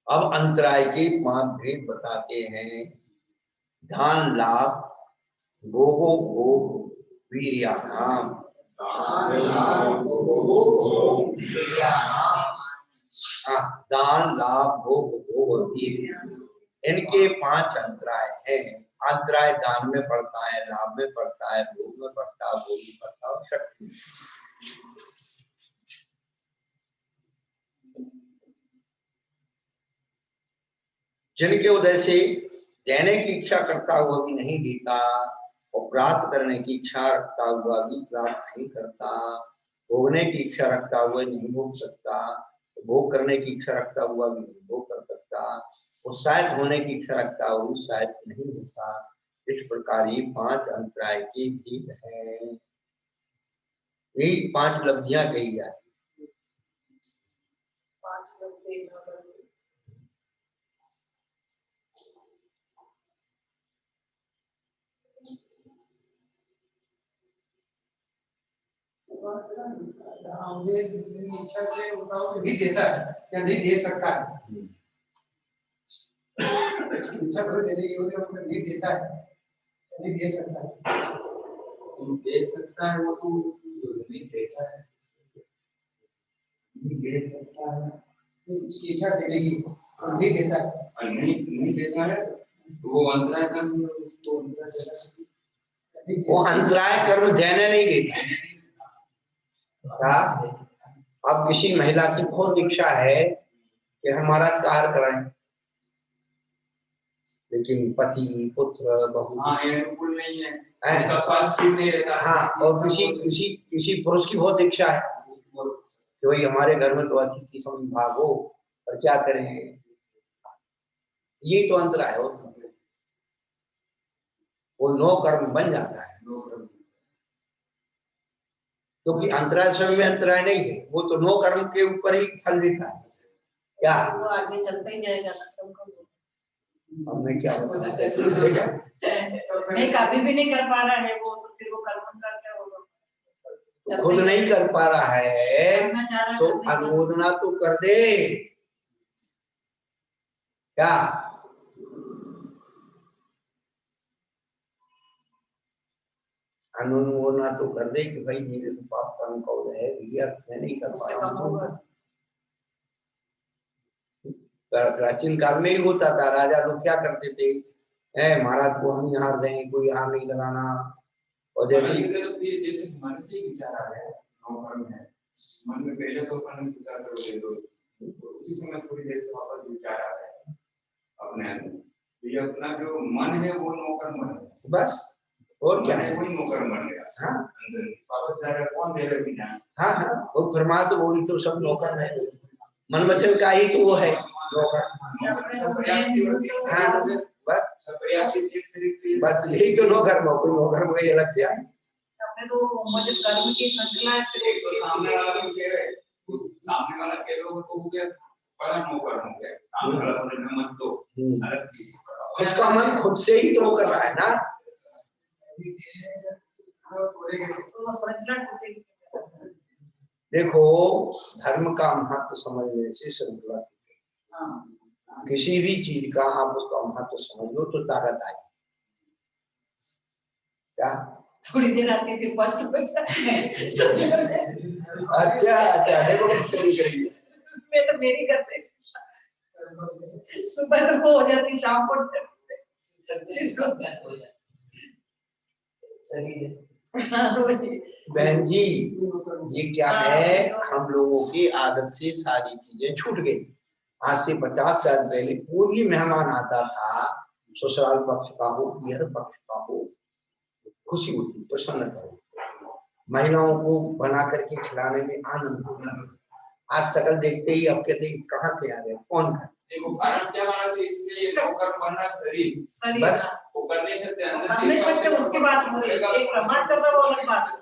अब अंतराय के 5 भेद बताते हैं। ध्यान लाभ भोगो भोग वीर्याणाम। दान लाभ भोग भोग और वीर्य, इनके 5 अंतराय हैं। अंतराय दान में पड़ता है, लाभ में पड़ता है, भोग में पड़ता है, भोग में पड़ता है और शक्ति में। जिनके उदय से देने की इच्छा करता हुआ भी नहीं देता और प्राप्त करने की इच्छा रखता हुआ भी प्राप्त नहीं करता, भोगने की इच्छा रखता हुआ नहीं भोग सकता, भोग करने की इच्छा रखता हुआ भी नहीं भोग कर सकता, उत्साहित होने की इच्छा रखता हुआ उत्साहित नहीं होता। इस प्रकार ये 5 अंतराय के भेद हैं। यही 5 लब्धियां कही जाती। 5 लब्धि इच्छा से नहीं देता है या नहीं दे सकता है। इच्छा को देने की वजह से नहीं देता है, नहीं दे सकता है। दे सकता है वो तो नहीं देता है, नहीं दे सकता है। उसकी इच्छा देने की और नहीं देता है, और नहीं देता है तो वो अंतराय कर्म उसको वो अंतराय कर्म देने नहीं देता। अब किसी महिला की बहुत इच्छा है कि हमारा कार्य कराएं, लेकिन पति पुत्र बहू अनुकूल नहीं है, उसका स्वास्थ्य ठीक नहीं रहता। हाँ, और किसी पुरुष की बहुत इच्छा है कि भाई हमारे घर में तो अतिथि समभाग हो, पर क्या करें। यही तो अंतराय है, वो नो कर्म बन जाता है। क्योंकि अंतराय स्वयं में अंतराय नहीं है, वो तो नो कर्म के ऊपर ही फल देता है। क्या वो आगे चलता ही जाएगा, खत्म कर दो। हमने क्या नहीं, कभी भी नहीं कर पा रहा है वो, तो फिर वो कर्म करके वो खुद नहीं कर पा रहा है तो अनुमोदना तो कर दे। क्या अनुमोदना तो कर दे कि भाई मेरे से पाप कर्म का उदय है भैया, मैं नहीं कर पा रहा हूँ। प्राचीन काल में ही होता था, राजा लोग क्या करते थे, महाराज को हम यहाँ दें, कोई यहाँ नहीं लगाना। और जैसे मन से विचार आ रहा है, मन में पहले तो मन विचार करोगे तो उसी समय थोड़ी देर से वापस विचार आ रहा है अपने अंदर, ये अपना जो मन है वो नौकर मन है बस, और क्या है, वही नौकर मन है। हाँ, अंदर वापस जा रहा है, कौन दे रहा है बिना। हाँ हाँ, वो परमात्मा वो तो सब नौकर है, मन वचन का ही तो वो है नौकर। हाँ बस यही तो नौकर कोई नौकर कोई अलग से आए। तो मुझे कर्म की श्रृंखला है, तो सामने वाला भी कह रहे, सामने वाला कह रहे हो तो हो गया बड़ा नौकर हो गया, सामने वाला बोले मत तो अलग चीज, उसका मन खुद से ही तो कर रहा है ना। देखो धर्म का महत्व समझने से श्रृंखला, किसी भी चीज का आप उसका महत्व समझ लो तो ताकत आई। क्या थोड़ी देर आके फिर फर्स्ट अच्छा देखो मैं तो मेरी करते सुबह तो वो हो जाती, शाम को बहन जी ये क्या है, हम लोगों की आदत से सारी चीजें छूट गई। आज से 50 साल पहले कोई मेहमान आता था, ससुराल पक्ष का हो पियर पक्ष का हो, खुशी होती, प्रसन्नता होती, महिलाओं को बना करके खिलाने में आनंद होता। आज शकल देखते ही अब कहते कहाँ से आ गए, कौन है। देखो कारण क्या बना से, इसलिए नौकर बनना शरीर बस वो कर नहीं सकते, कर नहीं सकते, उसकी बात हो रही है, एक प्रमाण करना वो अलग बात है।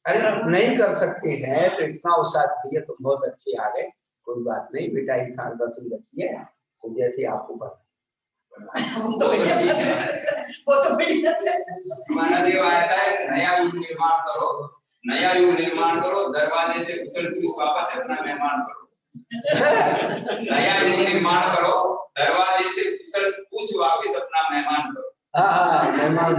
अरे नहीं कर सकते हैं तो इतना उत्साह दिए तो बहुत अच्छे आ गए, कोई बात नहीं बेटा, इंसान का सुंदर है तो जैसे आपको पता तो ठीक है, वो तो बढ़िया है। हमारा देव आता है, नया युग निर्माण करो, नया युग निर्माण करो, दरवाजे से उछल कूद वापस अपना मेहमान करो। नया युग निर्माण करो, दरवाजे से उछल कूद वापस अपना मेहमान करो। हाँ मेहमान।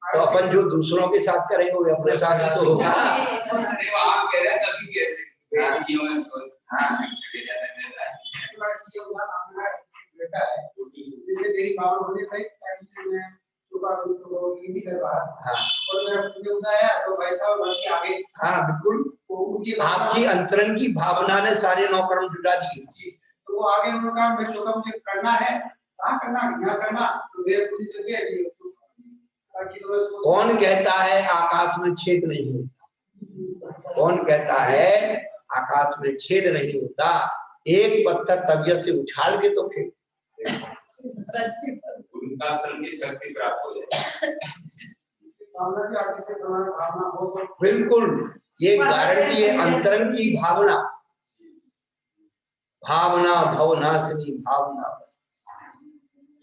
तो अपन जो दूसरों के साथ करेंगे वो अपने साथ ही तो होगा। अरे वो आप कह रहे हैं कभी कैसे बेटा है, जैसे मेरी माँ बोले भाई टाइम से मैं सुबह को नहीं कर रहा, और मैं मुझे बताया तो भाई साहब बाकी आगे। हाँ बिल्कुल, आपकी अंतरंग की भावना ने सारे नौकरम जुटा दिए। तो वो आगे उन्होंने कहा मैं जो मुझे करना है, कहाँ करना, यहाँ करना, तो मेरे पूरी जगह है। कौन कहता है आकाश में छेद नहीं होता? कौन कहता है आकाश में छेद नहीं होता? एक पत्थर तबीयत से उछाल के तो फिर उनका संगीत शक्ति प्राप्त हो जाए। बिल्कुल, ये गारंटी है अंतरंग की भावना। भावना भवनाशिनी भावना,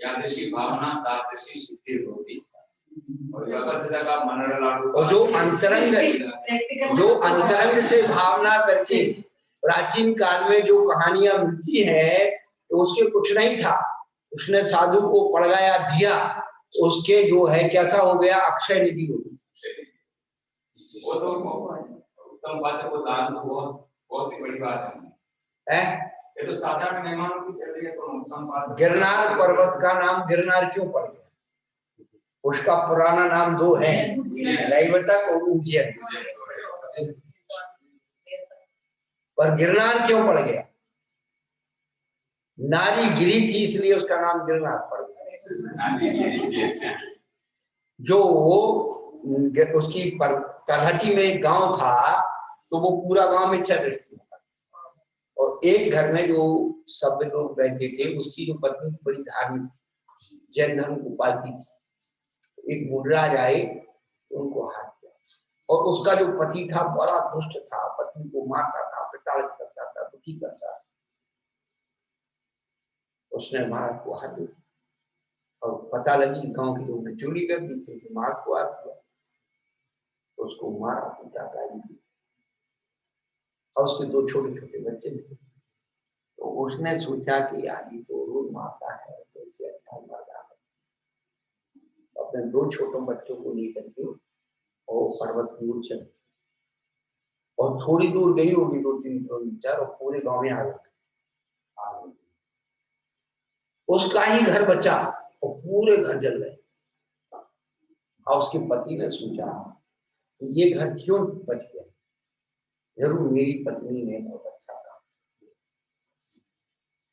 यादृशी भावना तादृशी सिद्धि होती। और और जो अंतरंग से भावना करके प्राचीन काल में जो कहानियां मिलती हैं तो उसके कुछ नहीं था, उसने साधु को पड़गाया दिया, उसके जो है कैसा हो गया, अक्षय निधि हो गई। वो तो उत्तम बात है, वो दान तो बहुत ही बड़ी बात है। ये तो साधारण मेहमानों की चल रही है, तो उत्तम बात। गिरनार पर्वत का नाम गिरनार क्यों पड़ गया? उसका पुराना नाम दो है, नैवतक और उज्जैन। पर गिरनार क्यों पड़ गया? नारी गिरी थी इसलिए उसका नाम गिरनार पड़ गया। जो उसकी तलहटी में एक गांव था तो वो पूरा गांव में छह लड़की था, और एक घर में जो सब लोग रहते थे उसकी जो पत्नी बड़ी धार्मिक थी, जैन धर्म को पालती थी। एक मुडराज आए तो उनको हाथ दिया, और उसका जो पति था बड़ा दुष्ट था, पत्नी को मारता था, प्रताड़ित करता था, दुखी करता था। उसने महाराज को हाथ दिया और पता लगी गांव के लोग ने चोरी कर दी थी, महाराज को हाथ दिया तो उसको मारा, पीटा, गाली दी। और उसके दो छोटे छोटे बच्चे थे, तो उसने सोचा कि आदि तो रोज मारता है तो इससे अच्छा मरना है। अपने दो छोटे बच्चों को लेकर के और पर्वत की ओर चली, और थोड़ी दूर गई होगी 2-3 किलोमीटर, और पूरे गांव में आ गई। उसका ही घर बचा और पूरे घर जल गए। और उसके पति ने सोचा ये घर क्यों बच गया, जरूर मेरी पत्नी ने बहुत अच्छा काम।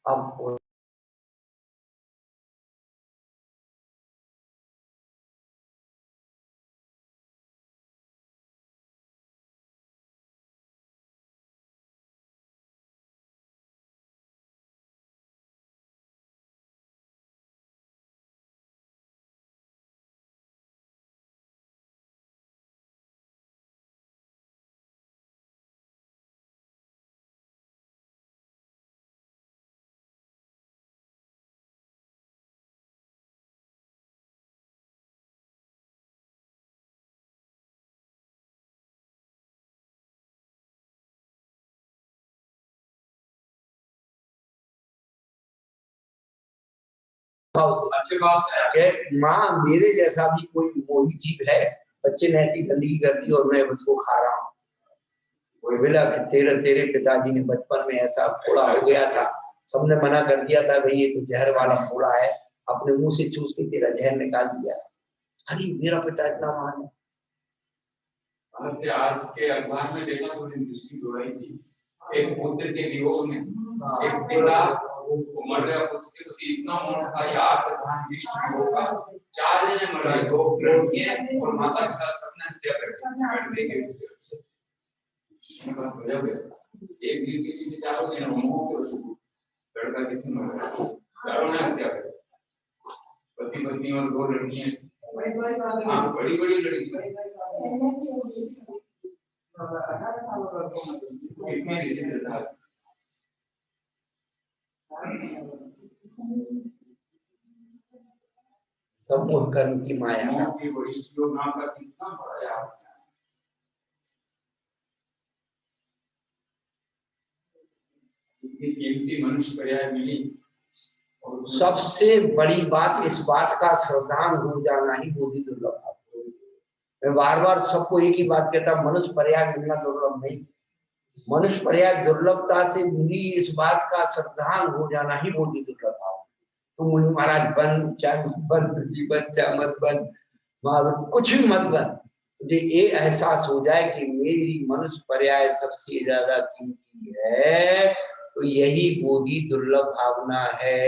अब अच्छे भाव से माँ मेरे जैसा भी कोई मोही जीव है, बच्चे ने ऐसी गंदगी कर दी और मैं उसको खा रहा हूँ। वो बोला कि तेरे पिताजी ने बचपन में ऐसा फोड़ा हो गया था, सबने मना कर दिया था भाई ये तो जहर वाला फोड़ा है, अपने मुंह से चूस के तेरा जहर निकाल दिया। अरे मेरा पिता इतना महान है। से आज के अखबार में देखा तो दृष्टि दौड़ाई थी, एक पुत्र के वियोग में एक पिता मर गया, पुत्र के प्रति इतना मोह था, यार प्रधान विष्ट वियोग का 4 जने मर गए, 2 लड़कियां और माता पिता सबने हत्या कर दी। एक गिर के पीछे 4 जने मोह के वश लड़का किसी मर गया, 4 ने हत्या कर दी। पति पत्नी और 2 लड़कियां, हाँ बड़ी बड़ी लड़कियां, कितनी नीचे था। सब मोह कर्म की माया। मोह की वरिष्ठ योग नाम का कितना बड़ा याद है। इतनी कीमती मनुष्य पर्याय मिली। और सबसे बड़ी बात इस बात का श्रद्धान हो जाना ही बोधि दुर्लभ है। मैं बार बार सबको एक ही बात कहता हूं, मनुष्य पर्याय मिलना दुर्लभ नहीं, मनुष्य पर्याय दुर्लभता से मिली इस बात का श्रद्धान हो जाना ही बोधि दुर्लभ है। तुम मुनि महाराज बन, चाहे बन, बन, चाहे मत बन, महावीर कुछ भी मत बन, मुझे ये एहसास हो जाए कि मेरी मनुष्य पर्याय सबसे ज्यादा कीमती है, तो यही बोधि दुर्लभ भावना है।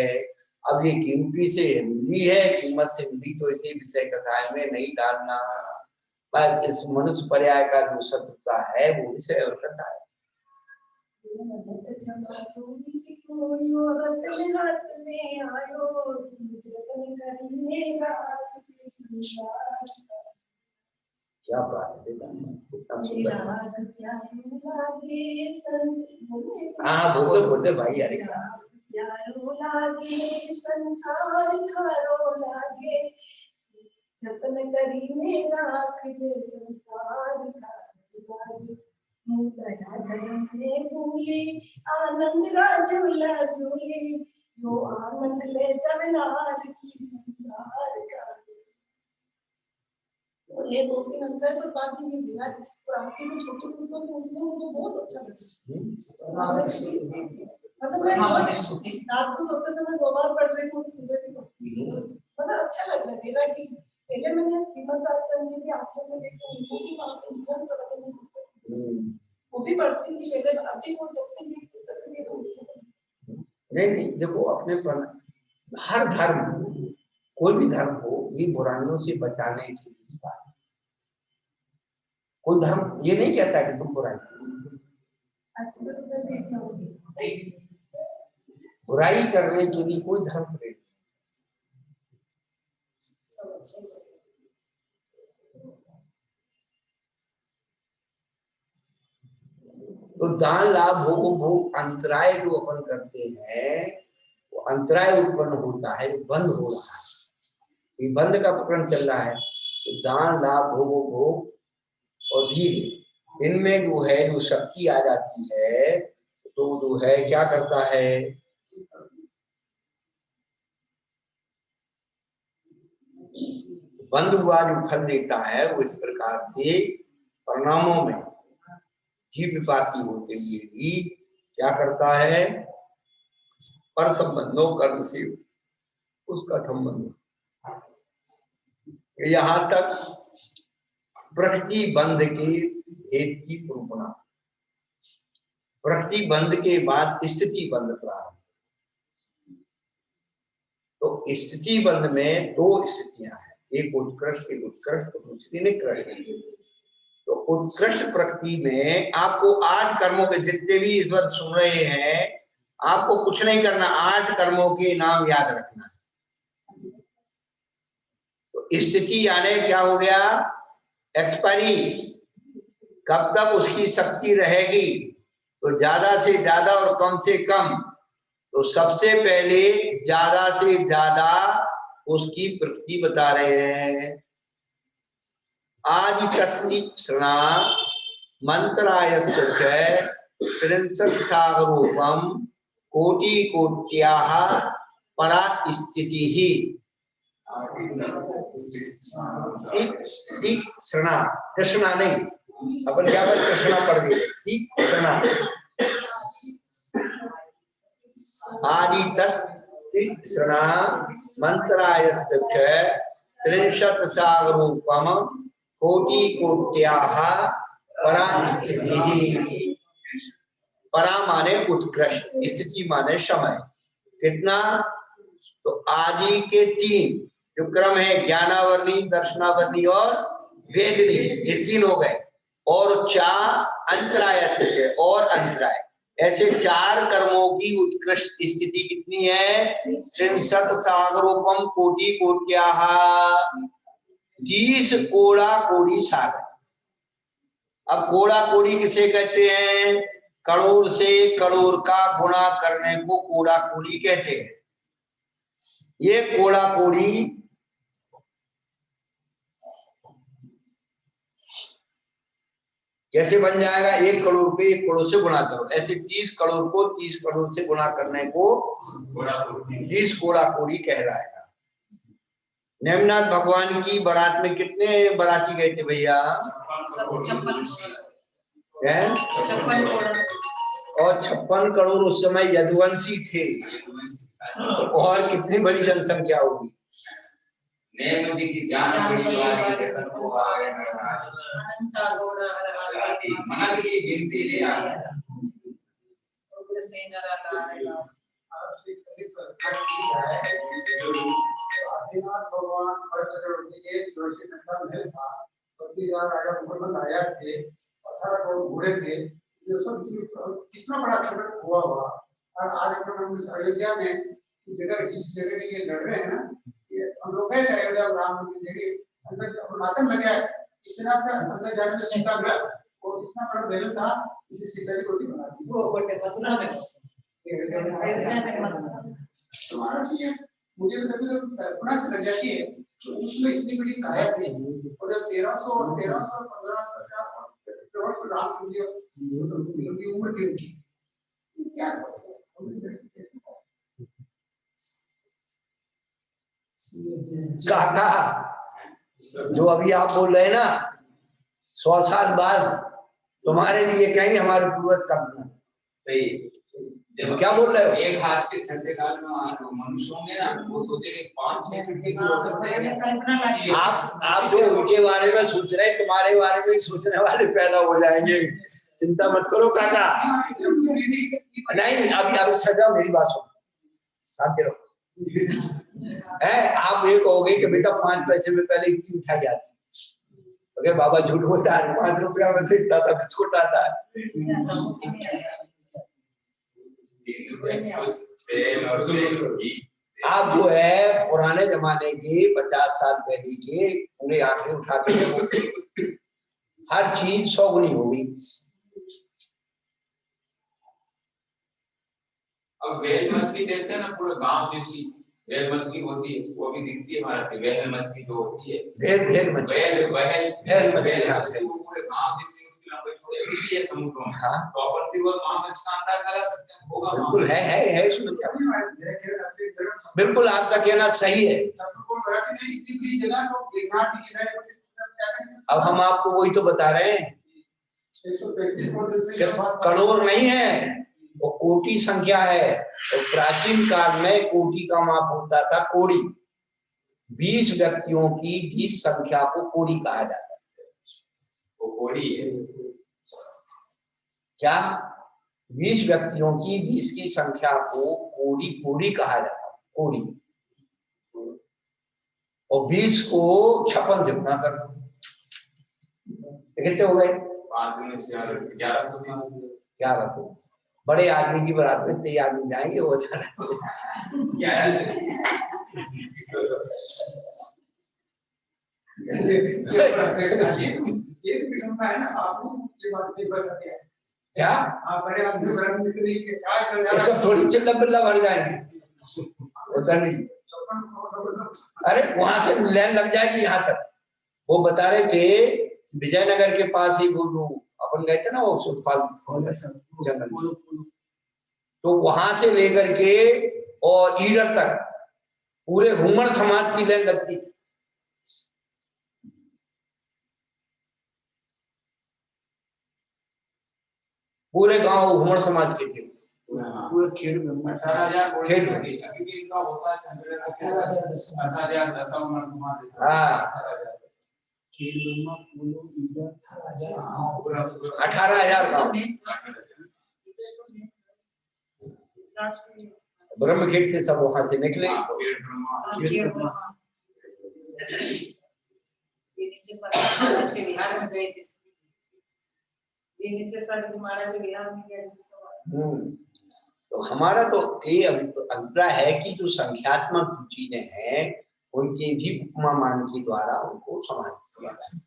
अब ये कीमती से मिली है, कीमत से मिली, तो इसे विषय कथाएं में नहीं डालना। बस इस मनुष्य पर्याय का जो शत्रुता है वो विषय और कथा है। क्या बात है, कितना सुंदर। हाँ बोलते बोलते भाई, अरे प्यारो लागे संसार खारो लागे, जतन करीने राख दे संसार खारो लागे, दया धर्म में भूली आनंद राजूला झूली, यो आनंद ले जवनार की संसार का। और ये 2-3 अंतर पर बात ही नहीं है, और आपकी जो छोटी पुस्तक है उसमें मुझे बहुत अच्छा लगा। मतलब मैं रात को सोते समय 2 बार पढ़ रही हूँ, सुबह भी पढ़ती हूँ, मतलब अच्छा लग रहा है कि पहले मैंने श्रीमद राजचंद्र के आश्रम में देखा, उनको भी वहाँ पे निधन प्रवचन की पुस्तक वो भी पढ़ती थी पहले, अभी वो जब से ये पुस्तक है तो उसमें नहीं देखो, अपने पर हर धर्म, कोई भी धर्म हो, ये बुराइयों से बचाने की बात। कोई धर्म ये नहीं कहता कि तुम बुराई बुराई करने के लिए कोई धर्म प्रेरित। तो दान लाभ भोग भोग अंतराय जो अपन करते हैं, वो अंतराय उत्पन्न होता है, बंद हो रहा है, ये बंद का प्रकरण चल रहा है। तो दान लाभ भोग भोग और धीरे, इनमें जो है जो शक्ति आ जाती है, तो जो है क्या करता है, बंद हुआ जो फल देता है वो इस प्रकार से परिणामों में जीव विपाती होते हुए भी क्या करता है, पर संबंधों कर्म से उसका संबंध। यहाँ तक प्रकृति बंध के भेद की निरूपणा। प्रकृति बंध के बाद स्थिति बंध प्रारंभ। तो स्थिति बंध में 2 स्थितियां हैं, एक उत्कृष्ट, एक उत्कृष्ट, दूसरी निकृष्ट। तो उत्कृष्ट प्रकृति में आपको 8 कर्मों के, जितने भी ईश्वर सुन रहे हैं, आपको कुछ नहीं करना, 8 कर्मों के नाम याद रखना है। तो स्थिति यानी क्या हो गया, एक्सपायरी, कब तक उसकी शक्ति रहेगी, तो ज्यादा से ज्यादा और कम से कम। तो सबसे पहले ज्यादा से ज्यादा उसकी प्रकृति बता रहे हैं। आदि तत्तीक्षणा मंत्रायस्य त्रिंशत्सागरूपम कोटि कोट्याः परा स्थिति ही। तीक्षणा, कृष्णा नहीं, अपन क्या बोल कृष्णा पढ़ दिए, तीक्षणा। आदि तीक्षणा मंत्रायस्य त्रिंशत्सागरूपम कोटि कोट्याः परा स्थिति। परा माने उत्कृष्ट, स्थिति माने समय। कितना, तो आदि के 3 जो क्रम है, ज्ञानावरणी, दर्शनावरणी और वेदनी, ये 3 हो गए, और 4 अंतराय से और अंतराय, ऐसे 4 कर्मों की उत्कृष्ट स्थिति कितनी है, त्रिंशत्सागरूपम कोटि कोट्याः, 30 कोड़ा कोड़ी सागर। अब कोड़ा कोड़ी किसे कहते हैं, करोड़ से करोड़ का गुणा करने को कोड़ा कोड़ी कहते हैं। ये कोड़ा कोड़ी कैसे बन जाएगा? 1 करोड़ पे 1 करोड़ से गुणा करो, ऐसे 30 करोड़ को 30 करोड़ से गुणा करने को 30 कोड़ा कोड़ी कहलाएगा। नेमिनाथ भगवान की बारात में कितने बाराती गए थे भैया? 56 और 56 करोड़ उस समय यदुवंशी थे, और कितनी बड़ी जनसंख्या होगी। नेम जी की जान बड़ी वाली को आ गया मन की गिनती ले आया। आदिनाथ भगवान हर चक्रवर्ती के तुलसी नंदा महल था, राजा मुहम्मद आया थे, 18 करोड़ घोड़े थे, ये सब कितना बड़ा क्षेत्र हुआ हुआ। और आज अयोध्या में जगह जिस जगह ये लड़ रहे हैं ना, ये हम लोग गए थे अयोध्या राम मंदिर जगह अंदर मातम लग गया, इतना सा अंदर जाने में सीताग्रह और इतना बड़ा बैल था, इसे सीता जी रोटी बना दी वो बड़े मथुरा में तुम्हारा ये मुझे तो कभी कल्पना से लग जाती है कि उसमें इतनी बड़ी काया थी, और 1300 वर्ष राम की उम्र थी उनकी, क्या काका जो अभी आप बोल रहे हैं ना, 100 साल बाद तुम्हारे लिए कहेंगे हमारे पूर्वज कब क्या बोल रहे हो? एक हाथ के छठे काल में मनुष्य होंगे ना, वो सोचे कि 5-6 फीट की हो सकते हैं। आप जो उनके बारे में सोच रहे हैं, तुम्हारे बारे में सोचने वाले पैदा हो जाएंगे, चिंता मत करो काका। नहीं अभी सजा मेरी बात सुनो, शांति रहो। आप ये कहोगे कि बेटा 5 पैसे में पहले इतनी उठाई जाती, अगर बाबा झूठ बोलता है, 5 रुपया में से इतना बिस्कुट आता है। आप जो है पुराने जमाने के 50 साल पहले के पूरे आंकड़े उठा के हर चीज 100 गुनी होगी। अब वेल मछली देखते हैं ना, पूरे गांव जैसी वेल मछली होती है, वो भी दिखती है हमारे से। वेल मछली जो होती है, वेल मछली पूरे गांव जैसी उसकी लंबाई छोटी है समुद्र में। हाँ तो अपन भी वो नॉनवेज का अंदाज लगा सकते हैं, होगा बिल्कुल है इसमें क्या, बिल्कुल आपका कहना सही है। अब हम आपको वही तो बता रहे हैं, करोड़ नहीं है, वो कोटि संख्या है। तो प्राचीन काल में कोटि का माप होता था कोड़ी, 20 व्यक्तियों की 20 संख्या को कोड़ी कहा जाता है। वो कोड़ी है क्या? 20 व्यक्तियों की 20 की संख्या को कोड़ी कहा जाता है, कोड़ी। और 20 को 56 से गुना कर दो, कितने हो गए? 1100। बड़े आदमी की बारात में 23 आदमी जाएंगे, वो क्या सब थोड़ी चिल्ला बिल्ला भर जाएंगे, उधर नहीं। अरे वहां से लाइन लग जाएगी यहाँ तक। वो बता रहे थे विजयनगर के पास ही वो अपन गए थे ना, वो सुखपाल जंगल, तो वहां से लेकर के और ईडर तक पूरे घूमर समाज की लाइन लगती थी। पूरे गांव घूमर समाज के थे, पूरे खेड़ में 18,000 खेड़ में अभी भी इनका होता है संग्रह का 18,000 दशम समाज। हाँ 18,000 गांव ब्रह्मखेड़ से सब वहां से निकले। तो हमारा तो ये अभिप्राय है कि जो संख्यात्मक चीजें हैं उनके भी उपमा मान के द्वारा उनको समाहित किया जाए।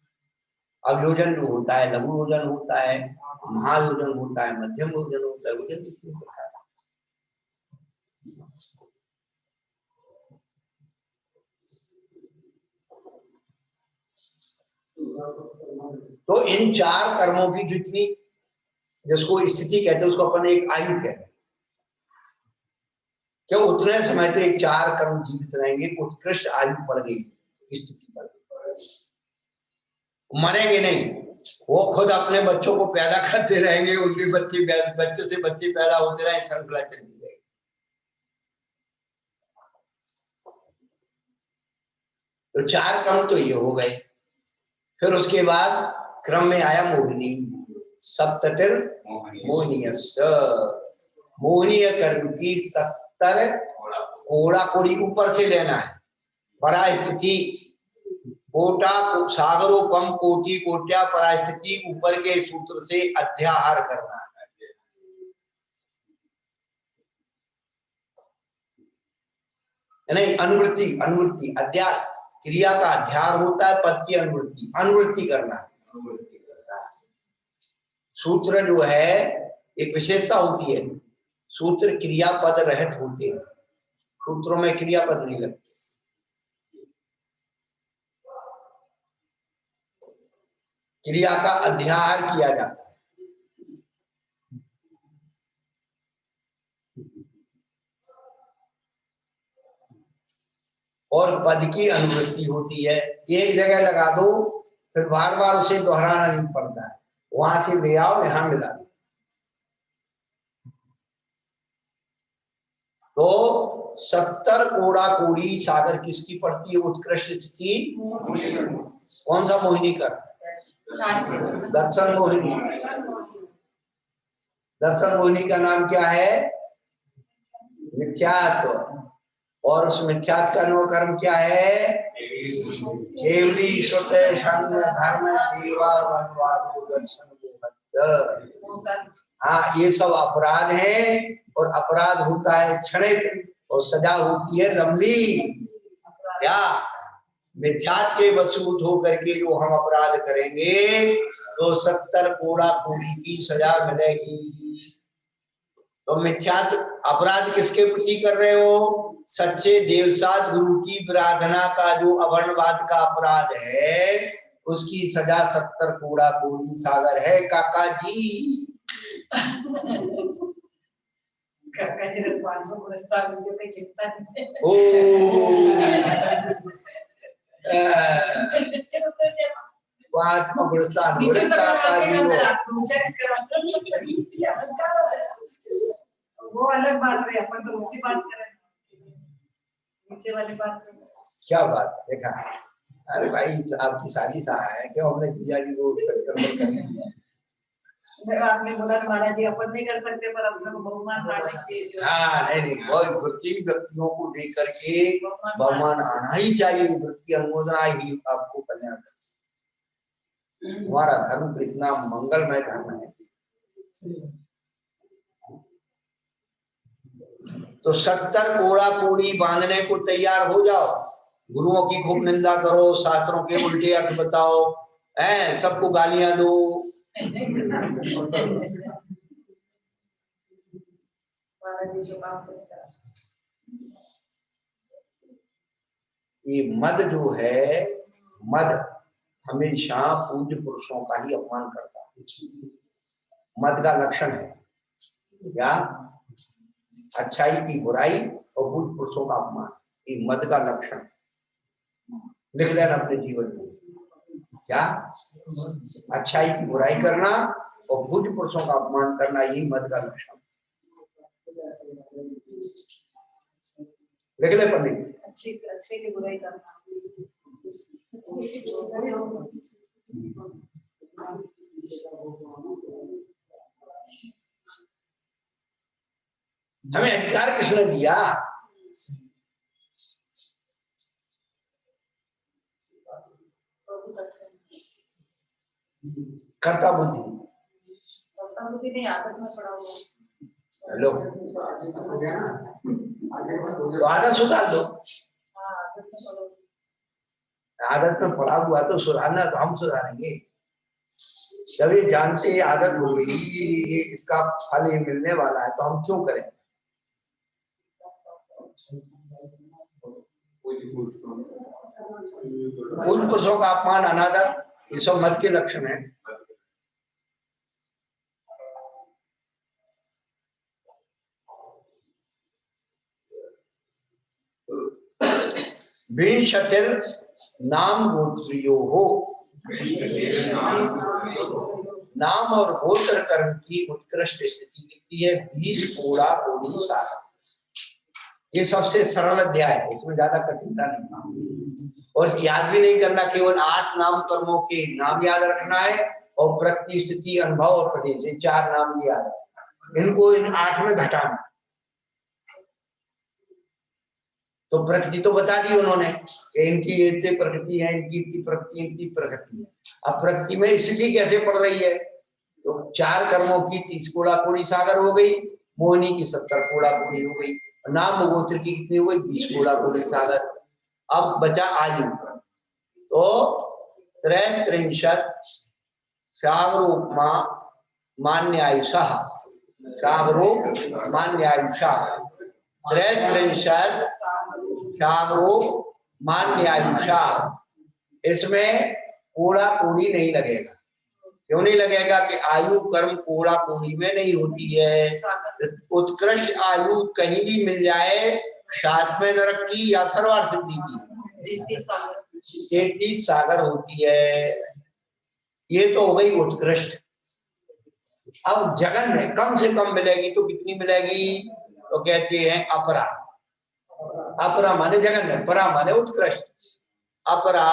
अवयोजन जो होता है, लघु योजन होता है, महायोजन होता है, मध्यम योजन होता है, योजन 3 प्रकार। तो इन 4 कर्मों की जितनी, जिसको स्थिति कहते हैं, उसको अपन एक आयु कहते हैं। क्यों? उतने समय तक 4 कर्म जीवित रहेंगे, उत्कृष्ट आयु पड़ गई, स्थिति पड़ गई, मरेंगे नहीं। वो खुद अपने बच्चों को पैदा करते रहेंगे, उनके बच्चे से बच्चे पैदा होते रहे, श्रृंखला चलती रहेगी। तो 4 कर्म तो ये हो गए। फिर उसके बाद क्रम में आया मोहिनी, सप्ततिर मोहिनीयस्य, मोहनीय कर्म की 70 कोड़ा कोड़ी ऊपर से लेना है। परास्थिति कोटा सागरोपम कोटि कोट्या, परास्थिति ऊपर के सूत्र से अध्याहार करना है। नहीं, अनुवृत्ति, अनुवृत्ति अध्याय, क्रिया का अध्यार होता है, पद की अनुवृत्ति, अनुवृत्ति करना है। सूत्र जो है एक विशेषता होती है, सूत्र क्रियापद रहित होते हैं, सूत्रों में क्रियापद नहीं लगते। क्रिया का अध्याहार किया जाता है। और पद की अनुवृत्ति होती है, एक जगह लगा दो, फिर बार बार उसे दोहराना नहीं पड़ता है, वहां से ले आओ, यहां मिला दो। तो 70 कोड़ा कोड़ी सागर किसकी पड़ती है? उत्कृष्ट स्थिति। कौन सा मोहिनी कर? दर्शन मोहिनी। दर्शन मोहिनी का नाम क्या है? मिथ्यात्व। और उस मिथ्यात्व का नो कर्म क्या है? केवली श्रुत संग धर्म देवा वनवादो दर्शन। हाँ, ये सब अपराध है, और अपराध होता है क्षणिक, और सजा होती है लंबी। क्या? मिथ्यात्व के वसूल होकर के जो हम अपराध करेंगे, तो 70 कोड़ा कोड़ी की सजा मिलेगी। तो मिथ्यात्व अपराध किसके प्रति कर रहे हो? सच्चे देवसाद गुरु की आराधना का जो अवर्णवाद का अपराध है, उसकी सजा 70 कोड़ा कोड़ी सागर है काका जी। काका जी ने 500 पुरस्कार मुझे कोई चिंता नहीं। ओ बात में पुरस्कार हो रहे काका जी वो अलग बात है, अपन तो ऊंची बात कर रहे हैं, नीचे वाली बात। क्या बात देखा? अरे भाई, आपकी साली सा है, क्यों हमने किया जी वो आपने बोला महाराज जी अपन नहीं कर सकते, पर अपने को बहुमान आने चाहिए। हाँ, नहीं, बहुत वृत्ति व्यक्तियों को देख करके बहुमान आना ही चाहिए। वृत्ति अनुमोदना ही आपको कल्याण करती। हमारा धर्म कितना मंगलमय धर्म है। तो 70 कोड़ा कोड़ी बांधने को तैयार हो जाओ। गुरुओं की खूब निंदा करो, शास्त्रों के उल्टे अर्थ बताओ, सबको गालियां दो। ये मद जो है, मद हमेशा पूज्य पुरुषों का ही अपमान करता है। मद का लक्षण है क्या? अच्छाई की बुराई और पूज्य पुरुषों का अपमान, ये मद का लक्षण। लिख लेना अपने जीवन में, क्या? अच्छाई की बुराई करना और पूज्य पुरुषों का अपमान करना, यही मद का लक्षण। लिख ले पंडित। अच्छे की बुराई करना। हमें अधिकार किसने दिया? कर्ता बुद्धि। कर्ता बुद्धि नहीं, आदत में पड़ा हुआ। हेलो, तो आदत सुधार दो। आदत में पड़ा हुआ तो सुधारना तो हम सुधारेंगे। जब ये जानते ही आदत हो गई ये इसका फल ये मिलने वाला है तो हम क्यों करें? उन पुरुषों का अपमान अनादर ये सब मत के लक्षण है। विंशतिर नाम गोत्रियो हो, नाम और गोत्र कर्म की उत्कृष्ट स्थिति कितनी है? 20 कोड़ा कोड़ी सागर। ये सबसे सरल अध्याय है, इसमें ज्यादा कठिनता नहीं और याद भी नहीं करना, केवल 8 नाम कर्मों के नाम याद रखना है और प्रकृति, स्थिति, अनुभव और प्रदेश, ये 4 नाम याद रखना, इनको इन 8 में घटाना। तो प्रकृति तो बता दी उन्होंने कि इनकी इतनी प्रकृति है, इनकी इतनी प्रकृति, इनकी प्रकृति है। अब प्रकृति में स्थिति कैसे पड़ रही है? तो 4 कर्मों की 30 कोड़ा कोड़ी सागर हो गई, मोहिनी की 70 कोड़ा कोड़ी हो गई, नाम गोत्र की कितनी हो गई? 20 कोड़ा कोड़ी सागर। अब बचा आयु, तो 33 सागरोपमा मान्यायुषा, सागरो मान्यायुषा, 33 सागरो मान्यायुषा। इसमें कोड़ा कोड़ी नहीं लगेगा। क्यों नहीं लगेगा? कि आयु कर्म कोड़ा कोड़ी में नहीं होती है। उत्कृष्ट आयु कहीं भी मिल जाए, साथ में नरक की या सर्वार्थ सिद्धि की 33 सागर होती है। ये तो हो गई उत्कृष्ट। अब जगन में कम से कम मिलेगी तो कितनी मिलेगी? तो कहते हैं अपरा। अपरा माने जगन में, परा माने उत्कृष्ट। अपरा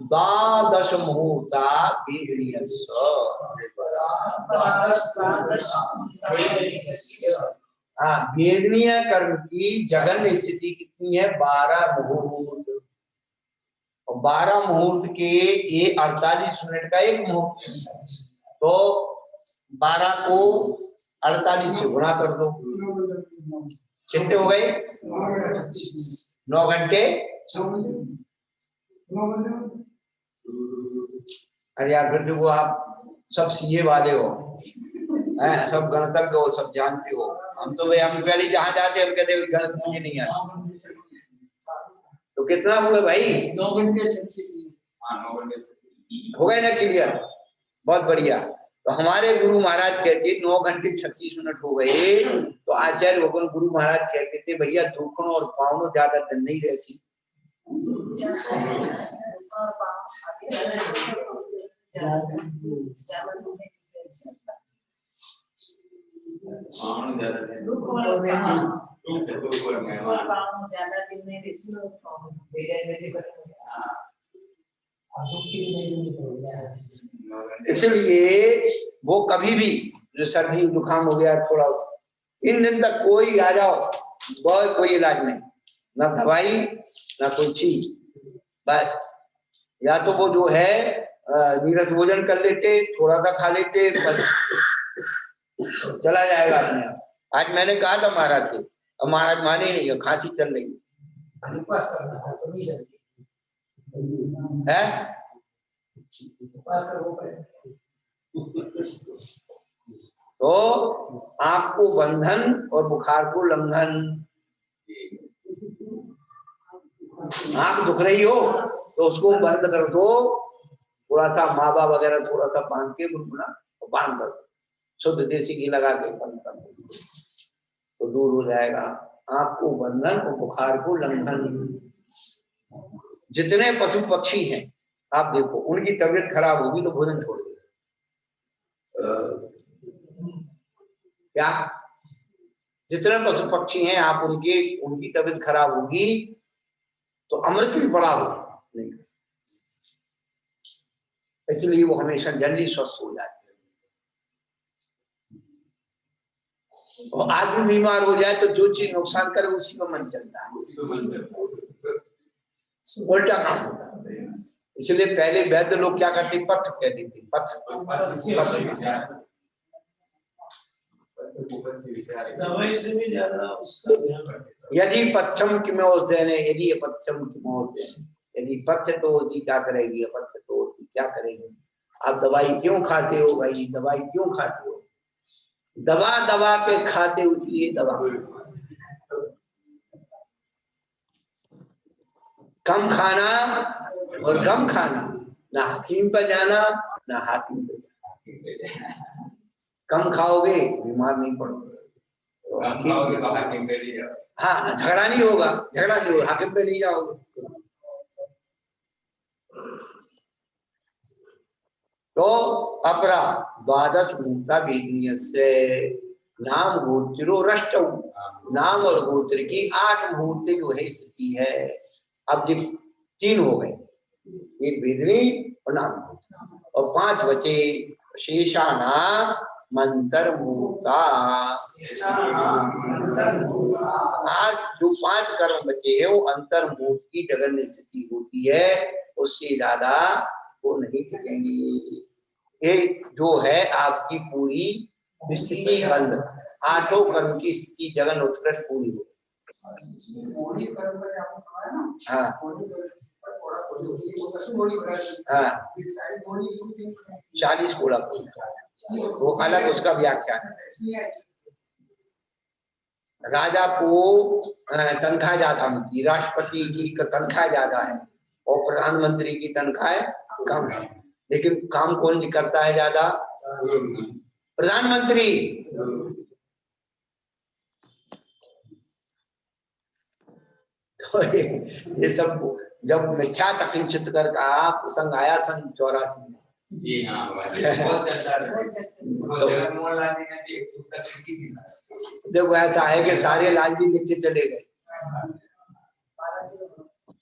12 मुहूर्ता वेदनीय कर्म की जगन स्थिति कितनी है? 12 मुहूर्त। और 12 मुहूर्त के ये 48 मिनट का एक मुहूर्त, तो 12 को 48 से गुणा कर दो, कितने हो गए? 9 घंटे। अरे यार फिर देखो, आप सब सीए वाले हो, सब गणतज्ञ हो, सब जानते हो। हम तो भाई हम पहले जहाँ जाते हम कहते गणित मुझे नहीं आता। तो कितना हुआ भाई? 9 घंटे 36 हो गए ना क्लियर? बहुत बढ़िया। तो हमारे गुरु महाराज कहते 9 घंटे 36 मिनट हो गए। तो आचार्य भगवान गुरु महाराज कहते थे भैया दुखनों और पावनों ज्यादा दिन नहीं रहती। इसलिए वो कभी भी जो सर्दी जुकाम हो गया थोड़ा, इन दिन तक कोई आ जाओ, बहुत कोई इलाज नहीं, ना दवाई ना कोई चीज। बस या तो वो जो है नीरस भोजन कर लेते, थोड़ा सा खा लेते, बस चला जाएगा अपने आप। आज मैंने कहा था महाराज से, अब महाराज माने नहीं, खांसी चल रही है। तो आंख को बंधन और बुखार को लंघन। आंख दुख रही हो तो उसको बंद कर दो, थोड़ा सा मावा वगैरह थोड़ा सा बांध के गुनगुना बांध कर दो, शुद्ध देसी घी लगा के बंद कर दो तो दूर हो जाएगा। आंख को बंधन और बुखार को लंघन। जितने पशु पक्षी हैं आप देखो, उनकी तबीयत खराब होगी तो भोजन छोड़ दो। क्या जितने पशु पक्षी हैं आप उनकी तबीयत खराब होगी तो अमृत भी बड़ा हो नहीं, इसलिए वो हमेशा जल्दी स्वस्थ हो जाते हैं। और आदमी बीमार हो जाए तो जो चीज नुकसान करे उसी को मन चलता है, उल्टा काम होता है। इसलिए पहले वैद्य लोग क्या करते, पथ्य कहते थे, पथ्य। दवाई से भी ज्यादा उसका ध्यान रखते। यदि पथ्यम किमोसेने, यदि अपथ्यम किमोसेने, यदि पथ्य तो जी क्या करेगी, अपथ्य तो क्या करेगी। आप दवाई क्यों खाते हो भाई, दवाई क्यों खाते हो? दवा दबा के खाते हो, इसलिए दवा। कम खाना और गम खाना, ना हकीम पर जाना ना हाकिम पर जाना। कम खाओगे बीमार नहीं पड़ोगे, तो हाकिम पे नहीं जाओ। हाँ झगड़ा नहीं होगा, झगड़ा नहीं होगा, हाकिम पे नहीं जाओगे। तो अपरा द्वादश भूता भेदनीयस्य नाम गोत्रो रष्ट, नाम और गोत्र की 8 भूत जो है स्थिति है। अब जब 3 हो गए, एक भेदनी और नाम गोत्र, और 5 बचे शेषानाम मंतरभूता। 8 जो 5 कर्म बचे हैं वो अंतर्भूत की जगन्य स्थिति होती है, उससे ज्यादा वो नहीं टिकेंगी। ये जो है आपकी पूरी स्थिति बंद, 8 कर्म की स्थिति जगन उत्कर्ष पूरी हो। हाँ हाँ 40 कोड़ा वो अलग उसका व्याख्यान है। राजा को तनख्वाह ज्यादा मिलती, राष्ट्रपति की तनख्वाह ज्यादा है और प्रधानमंत्री की तनख्वाह कम है, लेकिन काम कौन करता है ज्यादा? प्रधानमंत्री। तो ये सब जब मिथ्या तकिंचित कर का प्रसंग आया सन 84 में। जी हाँ, बहुत चर्चा जगनमोहन लाल जी ने एक पुस्तक लिखी थी। देखो ऐसा है कि सारे लाल जी लिख के चले गए।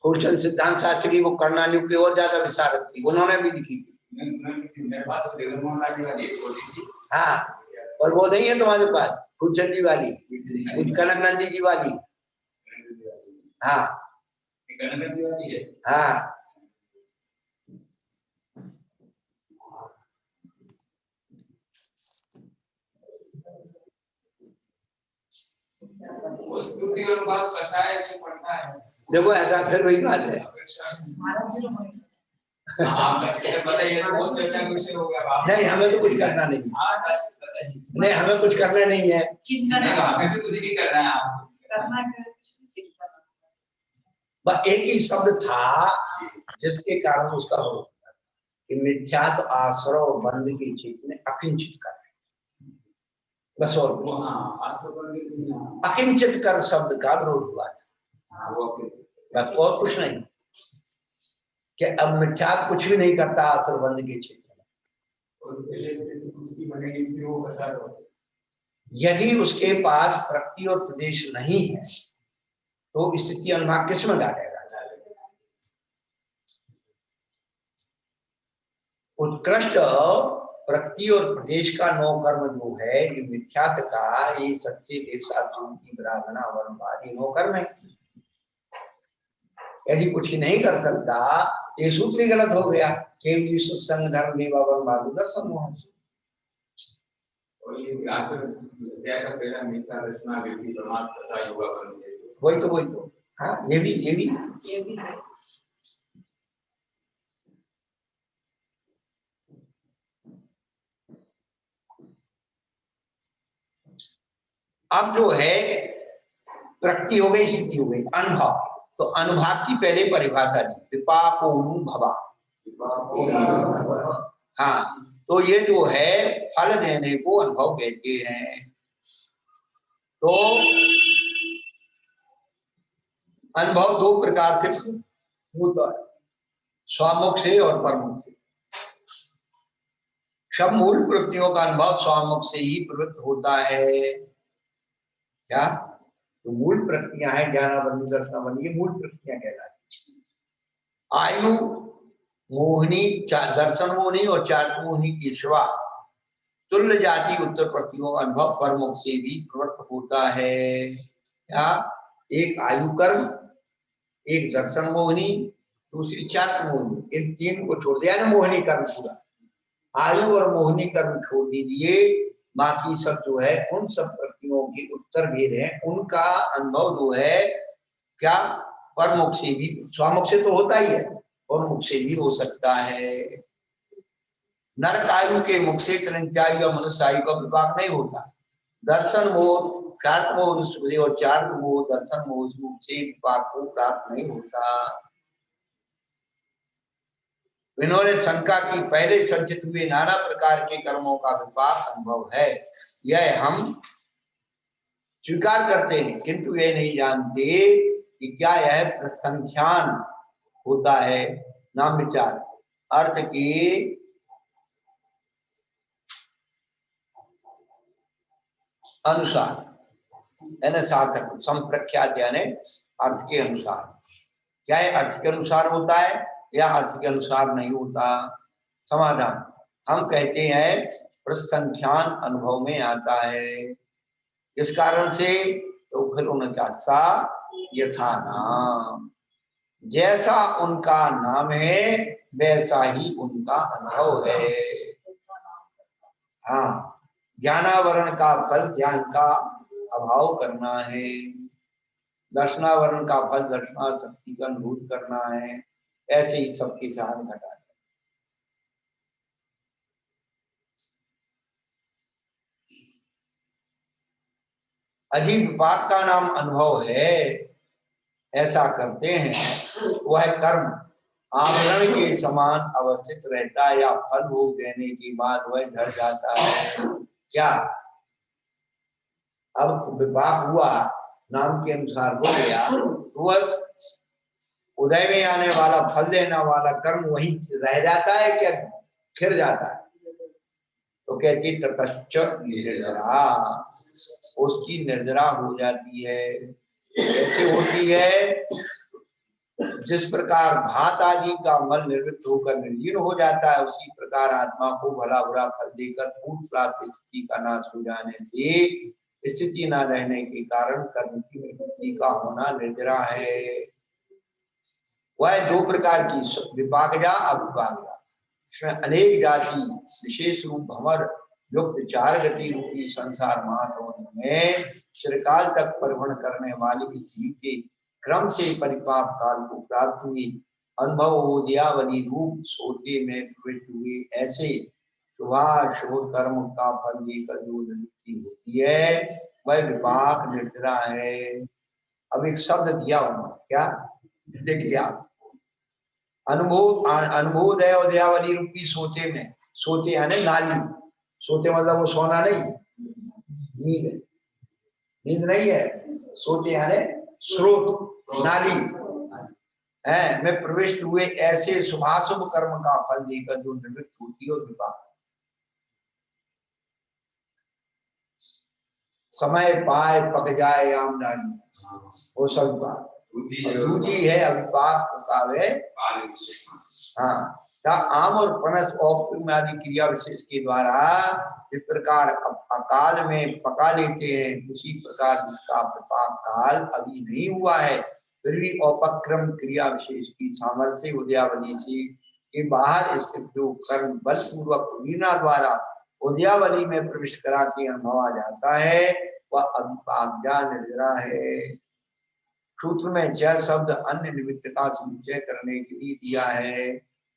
फूलचंद सिद्धांत शास्त्री वो कर्णालु की और ज्यादा विशारद थी, उन्होंने भी लिखी थी। मेरे पास तो जगनमोहन लाल जी वाली छोटी सी। हाँ, और वो नहीं है तुम्हारे पास फूलचंद जी वाली, कनक नंदी जी वाली? हाँ कनक नंदी वाली है। हाँ स्तुति और बात कसाय से पढ़ता है। देखो ऐसा फिर वही बात है। आप बताइए, बहुत चर्चा का विषय हो गया। नहीं हमें तो कुछ करना नहीं, नहीं हमें कुछ करना नहीं है, हमें से कुछ नहीं करना है। आप बस एक ही शब्द था जिसके कारण उसका हो कि मिथ्यात आश्रय बंद की चीज में अकिंचित कर, बस और अकिंचित कर शब्द का विरोध हुआ था, बस और कुछ नहीं। कि अब मिथ्यात कुछ भी नहीं करता आश्रय बंद के क्षेत्र में। यदि उसके पास प्रकृति और प्रदेश नहीं है तो स्थिति अनुभाग किस में डालेगा? उत्कृष्ट प्रकृति और प्रदेश का 9 कर्म जो है ये मिथ्यात का, ये सच्चे देवशास्त्रों की विराधना वर्णवादी 9 कर्म है। यदि कुछ नहीं कर सकता ये सूत्र ही गलत हो गया। केवल सत्संग धर्म विवाह दर्शन मोहन, वही तो हाँ ये भी अब जो है प्रकृति हो गई, स्थिति हो गई, अनुभव। तो अनुभाग की पहले परिभाषा दी, विपाको भवा। हाँ तो ये जो है फल देने को अनुभव कहते हैं। तो अनुभव 2 प्रकार से होता है, स्वामुख से और परमुख से। सब मूल प्रवृत्तियों का अनुभव स्वामुख से ही प्रवृत्त होता है। क्या? तो मूल प्रक्रिया है ज्ञानावरणी दर्शनावरणी, ये मूल प्रक्रिया कहलाती है। आयु मोहिनी, दर्शन मोहिनी और चार मोहिनी की सिवा तुल्य जाति उत्तर प्रवृत्तियों का अनुभव परमुख से भी प्रवृत्त होता है। क्या? एक आयु कर्म, एक दर्शन मोहिनी, दूसरी चात्र मोहिनी, इन 3 को छोड़ दिया ना मोहिनी कर्म पूरा। आयु और मोहिनी कर्म छोड़ दीजिए, बाकी सब जो है उन सब प्रक्रियाओं के उत्तर भेद है, उनका अनुभव जो है क्या परमुख से भी, स्वामुख से तो होता ही है, परमुख से भी हो सकता है। नरकायु के मुख से त्रिंचायु और मनुष्यायु का विपाक नहीं होता। दर्शन मोह चार्थ मोह से और चार्थ मोह दर्शन मोह रूप से विपाक को प्राप्त नहीं होता। इन्होंने शंका की पहले संचित हुए नाना प्रकार के कर्मों का विपाक अनुभव है, यह हम स्वीकार करते हैं, किंतु ये नहीं जानते कि क्या यह प्रसंख्यान होता है। नाम विचार अर्थ की अनुसार सार्थक संप्रख्यात यानी अर्थ के अनुसार। क्या है अर्थ के अनुसार होता है या अर्थ के अनुसार नहीं होता? समाधान हम कहते हैं प्रसंख्यान अनुभव में आता है। इस कारण से तो फिर उन्होंने कहा सा यथा नाम, जैसा उनका नाम है वैसा ही उनका अनुभव है। हाँ, ज्ञानावरण का फल ज्ञान का अभाव करना है, दर्शनावरण का फल दर्शनाशक्ति का अनुभूत करना है, ऐसे ही सबके साथ घटा है। अधिक विपाक का नाम अनुभव है, ऐसा करते हैं वह कर्म आवरण के समान अवस्थित रहता है या फल भोग देने के बाद वह झड़ जाता है। क्या अब विपाक हुआ नाम के अनुसार हो गया तो वह उदय में आने वाला फल देने वाला कर्म वहीं रह जाता है क्या खिर जाता है? तो कहती ततश्च निर्जरा, उसकी निर्जरा हो जाती है। कैसे होती है? जिस प्रकार भात आदि का मल निर्वृत्त होकर निर्जीर्ण हो जाता है, उसी प्रकार आत्मा को भला बुरा फल देकर पूर्ण प्राप्त स्थिति का नाश हो जाने से स्थिति न रहने के कारण कर्म की निवृत्ति का होना निर्जरा है। वह दो प्रकार की विपाकजा अविपाकजा, इसमें अनेक जाति विशेष रूप भंवर युक्त चार गति रूपी संसार महासमुद्र में चिरकाल तक परिवहन करने वाली जीव के क्रम से परिपाक काल को प्राप्त हुई अनुभव ओदियावली रूप सोते में प्रविष्ट हुए ऐसे शुभ कर्म का फल देकर जो निवृत्ति होती है वह विपाक निर्जरा है। अब एक शब्द दिया उन्होंने, क्या देखिए आप, अनुभूदय उदयावली रूपी सोचे में, सोचे यानी नाली, सोचे मतलब वो सोना नहीं, नींद है, नींद नहीं है, सोचे यानी स्रोत नाली है में प्रविष्ट हुए ऐसे शुभाशुभ कर्म का फल देकर जो निवृत्त होती है और विपाक। समय पाए पक जाए आम नाली, वो सब बात दूजी है अविपाक पकावे। हाँ, आम और पनस और आदि क्रिया विशेष के द्वारा इस प्रकार अकाल में पका लेते हैं, उसी प्रकार जिसका विपाक काल अभी नहीं हुआ है फिर भी औपक्रम क्रिया विशेष की सामर्थ्य उदयावली से के बाहर स्थित जो कर्म बलपूर्वक वीणा द्वारा उदयावली में प्रविष्ट करा के अनुभव आ जाता है वह अविपाकजा निर्जरा है। सूत्र में च शब्द अन्य निमित्त का समुच्चय करने के लिए दिया है,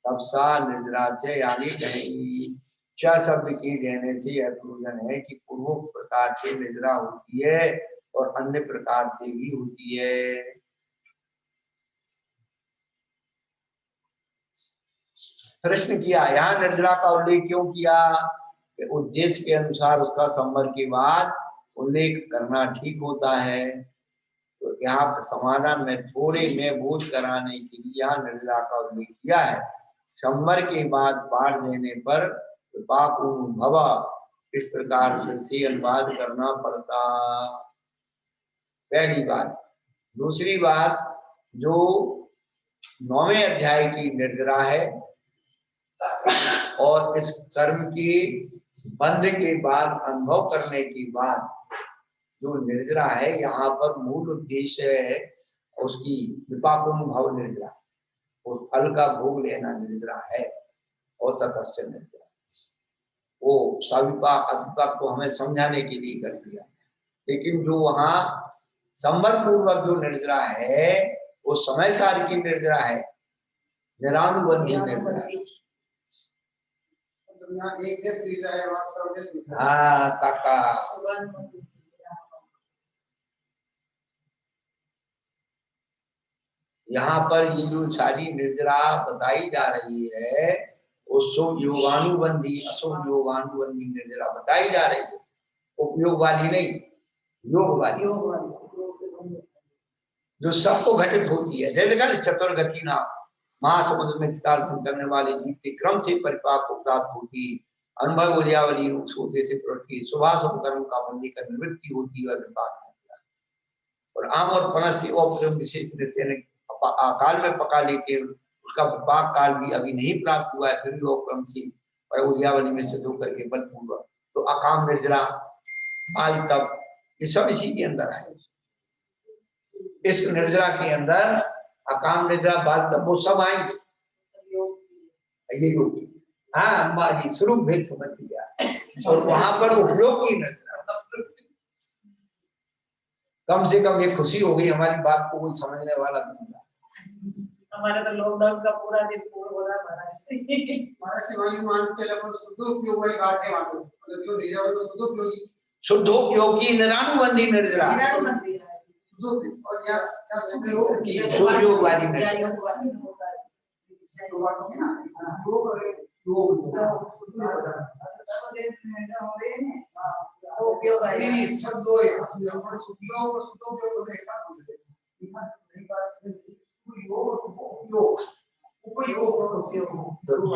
तब सा निर्जरा से यानी कहेंगी। च शब्द के देने से यह प्रयोजन है कि पूर्व प्रकार से निर्जरा होती है और अन्य प्रकार से भी होती है। प्रश्न किया यहाँ निर्जरा का उल्लेख क्यों किया? उद्देश्य के अनुसार उसका संवर के बाद उल्लेख करना ठीक होता है। तो यहाँ समाधान में थोड़े में बोझ कराने के लिए यहाँ निर्जरा का उल्लेख किया है। संवर के बाद पाठ देने पर विपाक भव इस प्रकार से अनुवाद करना पड़ता। पहली बात। दूसरी बात, जो 9वें अध्याय की निर्जरा है और इस कर्म की बंध के बाद अनुभव करने के बाद जो निर्जरा है, यहाँ पर मूल उद्देश्य है उसकी विपाकोनुभव निर्जरा, उस फल का भोग लेना निर्जरा है और ततस्य निर्जरा। वो सविपाक अविपाक को हमें समझाने के लिए कर दिया, लेकिन जो वहाँ संवर पूर्वक जो निर्जरा है वो समय सार की निर्जरा है, निरानुबंधी निर्जरा। तो यहाँ एक देश लिखा है, वहाँ सब देश लिखा है। हाँ काका, यहाँ पर ये जो सारी निर्जरा बताई जा रही है वो शुभ योगानुबंधी अशुभ योगानुबंधी निर्जरा बताई जा रही है, उपयोग वाली नहीं, योग वाली, जो सबको घटित होती है। जैसे चतुर्गति ना महासमुद्र में चितार्पण करने वाले जीव के क्रम से परिपाक को प्राप्त होती, अनुभव उद्यावली रूप सोते से प्रवृत्ति शुभाशुभ कर्म का बंदी कर निवृत्ति होती और विपाक और आम और पनस से विशेष काल में पका लेते हैं, उसका विपाक काल भी अभी नहीं प्राप्त हुआ है, फिर भी वो क्रम से पर उद्यावली में सिद्ध होकर के बलपूर्वक तो अकाम निर्जरा बाल तब ये सब इसी के अंदर है। इस निर्जरा के अंदर अकाम निर्जरा बाल तब वो सब आएंगे, ये योग। हाँ अम्मा जी स्वरूप भेद समझ लिया। और वहां पर उपयोग की निर्जरा, कम से कम ये खुशी हो गई हमारी बात को कोई समझने वाला नहीं था। हमारे तो लॉकडाउन का पूरा दिन पूरा हो रहा है महाराज शिवाजी मान के लिए शुद्ध उपयोग वाली बात है, मानो मतलब जो दिया हो तो शुद्ध उपयोगी, शुद्धोपयोगी निरानुबंधी निर्जरा, और यहाँ शुद्ध योग की शुभ योग वाली निर्जरा।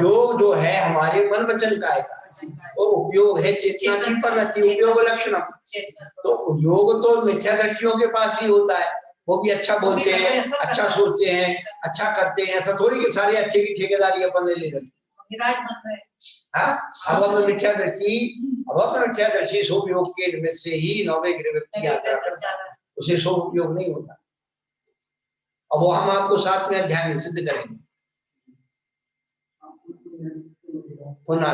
योग जो है हमारे मन वचन काय का, और उपयोग है चेतना की परिणति, उपयोग लक्षणम। तो योग तो मिथ्या दृष्टियों के पास भी होता है, वो भी अच्छा बोलते हैं, अच्छा सोचते हैं, अच्छा करते हैं, ऐसा थोड़ी कि सारे अच्छे की ठेकेदारी अपन ले ले रहे। अब मिथ्या दृष्टि शुभ योग के निमित्त से ही नौवे गृह व्यक्ति यात्रा करता है, उसे शुभ उपयोग नहीं होता। अब वो हम आपको 7वें अध्याय में सिद्ध करेंगे। पुनः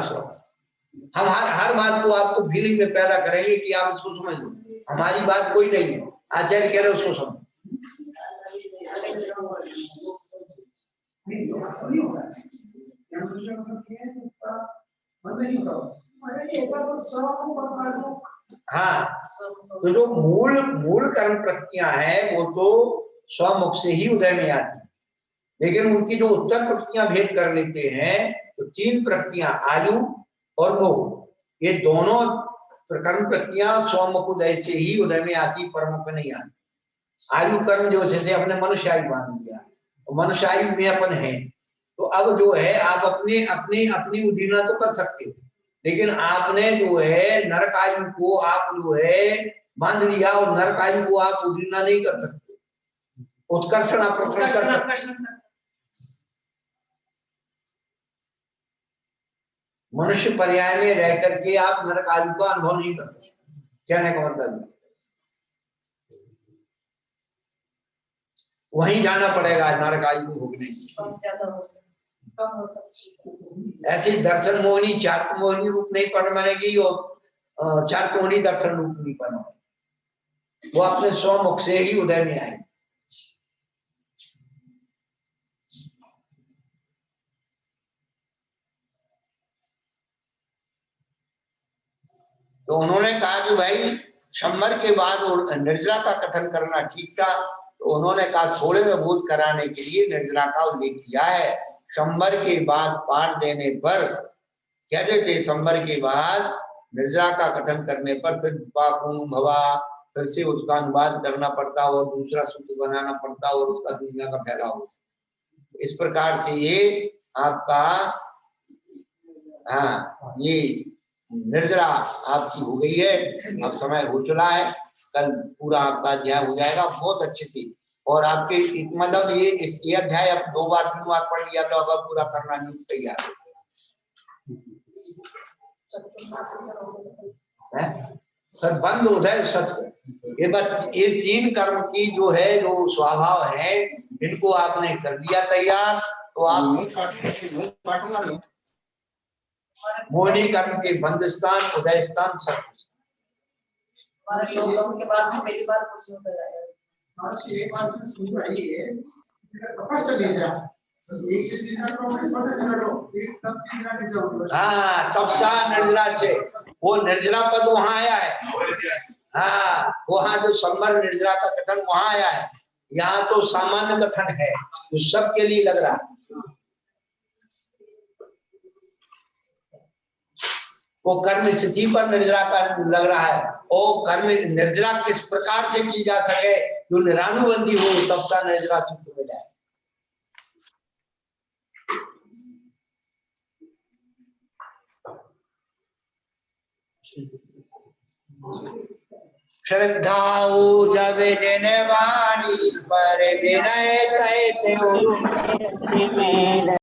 हम हर बात को आपको फीलिंग में पैदा करेंगे कि आप इसको समझ लो, हमारी बात कोई नहीं है, आचार्य कह रहे उसको समझो। हाँ तो जो मूल कर्म प्रक्रिया है वो तो स्वमुख से ही उदय में आती है, लेकिन उनकी जो उत्तर प्रक्रिया भेद कर लेते हैं तो 3 प्रक्रिया आयु और मोह, ये दोनों कर्म प्रक्रिया स्वमुख उदय से ही उदय में आती, परमुख में नहीं आती। आयु कर्म जो जैसे अपने मनुष्य आयु मान लिया, तो मनुष्य आयु में अपन है, तो अब जो है आप अपनी उदीना तो कर सकते हो, लेकिन आपने जो है नरक आयु को आप जो है बांध लिया और नरक आयु को आप उदीना नहीं कर सकते, उत्कर्षण आकर्षण कर सकते। मनुष्य पर्याय में रह करके आप नरक आयु का अनुभव नहीं कर सकते, कहने का मतलब वहीं जाना पड़ेगा नरक आयु को भोगने। ऐसी दर्शन मोहिनी चार्क मोहिनी रूप नहीं पढ़ बनेगी और चार्क मोहिनी दर्शन रूप नहीं पढ़, वो अपने स्वमुख से ही उदय में आए। तो उन्होंने कहा कि भाई शंबर के बाद निर्जरा का कथन करना ठीक था, तो उन्होंने कहा थोड़े में बोध कराने के लिए निर्जरा का उल्लेख किया है। शंबर के बाद पाठ देने पर क्या देते, शंबर के बाद निर्जरा का कथन करने पर फिर भवा फिर से उसका अनुवाद करना पड़ता और दूसरा सूत्र बनाना पड़ता और उसका दुनिया का फैलाव। इस प्रकार से ये आपका हाँ ये निर्जरा आपकी हो गई है। अब समय हो चला है, कल पूरा आपका अध्याय हो जाएगा बहुत अच्छे से, और आपके मतलब ये अध्याय अब 2 बार 3 बार पढ़ लिया तो अब पूरा करना नहीं तैयार है। सर बंद उदय सत्य, ये बस ये 3 कर्म की जो है जो स्वभाव है इनको आपने कर दिया तैयार, तो आप मोहिनी कर्म के बंद स्थान उदय स्थान सत्य। लॉकडाउन के बाद पहली बार कुछ होता है। एक बात समझ आई है, तपस्या निर्जरा एक से तीन का तो इसमें निर्जला लो एक तब तीन का निर्जला हो हाँ तपसा निर्जला छे, वो निर्जला पद वहां आया है। हाँ वहां जो संबर निर्जला का कथन वहां आया है, यहाँ तो सामान्य कथन है जो सबके लिए लग रहा है। वो कर्म स्थिति पर निर्जला का लग रहा है, वो कर्म निर्जला किस प्रकार से की जा सके जो निरानुबंधी हो, तपसा निर्जला सूत्र में जाए। श्रद्धाऊ जब जन वाणी पर विनय सहित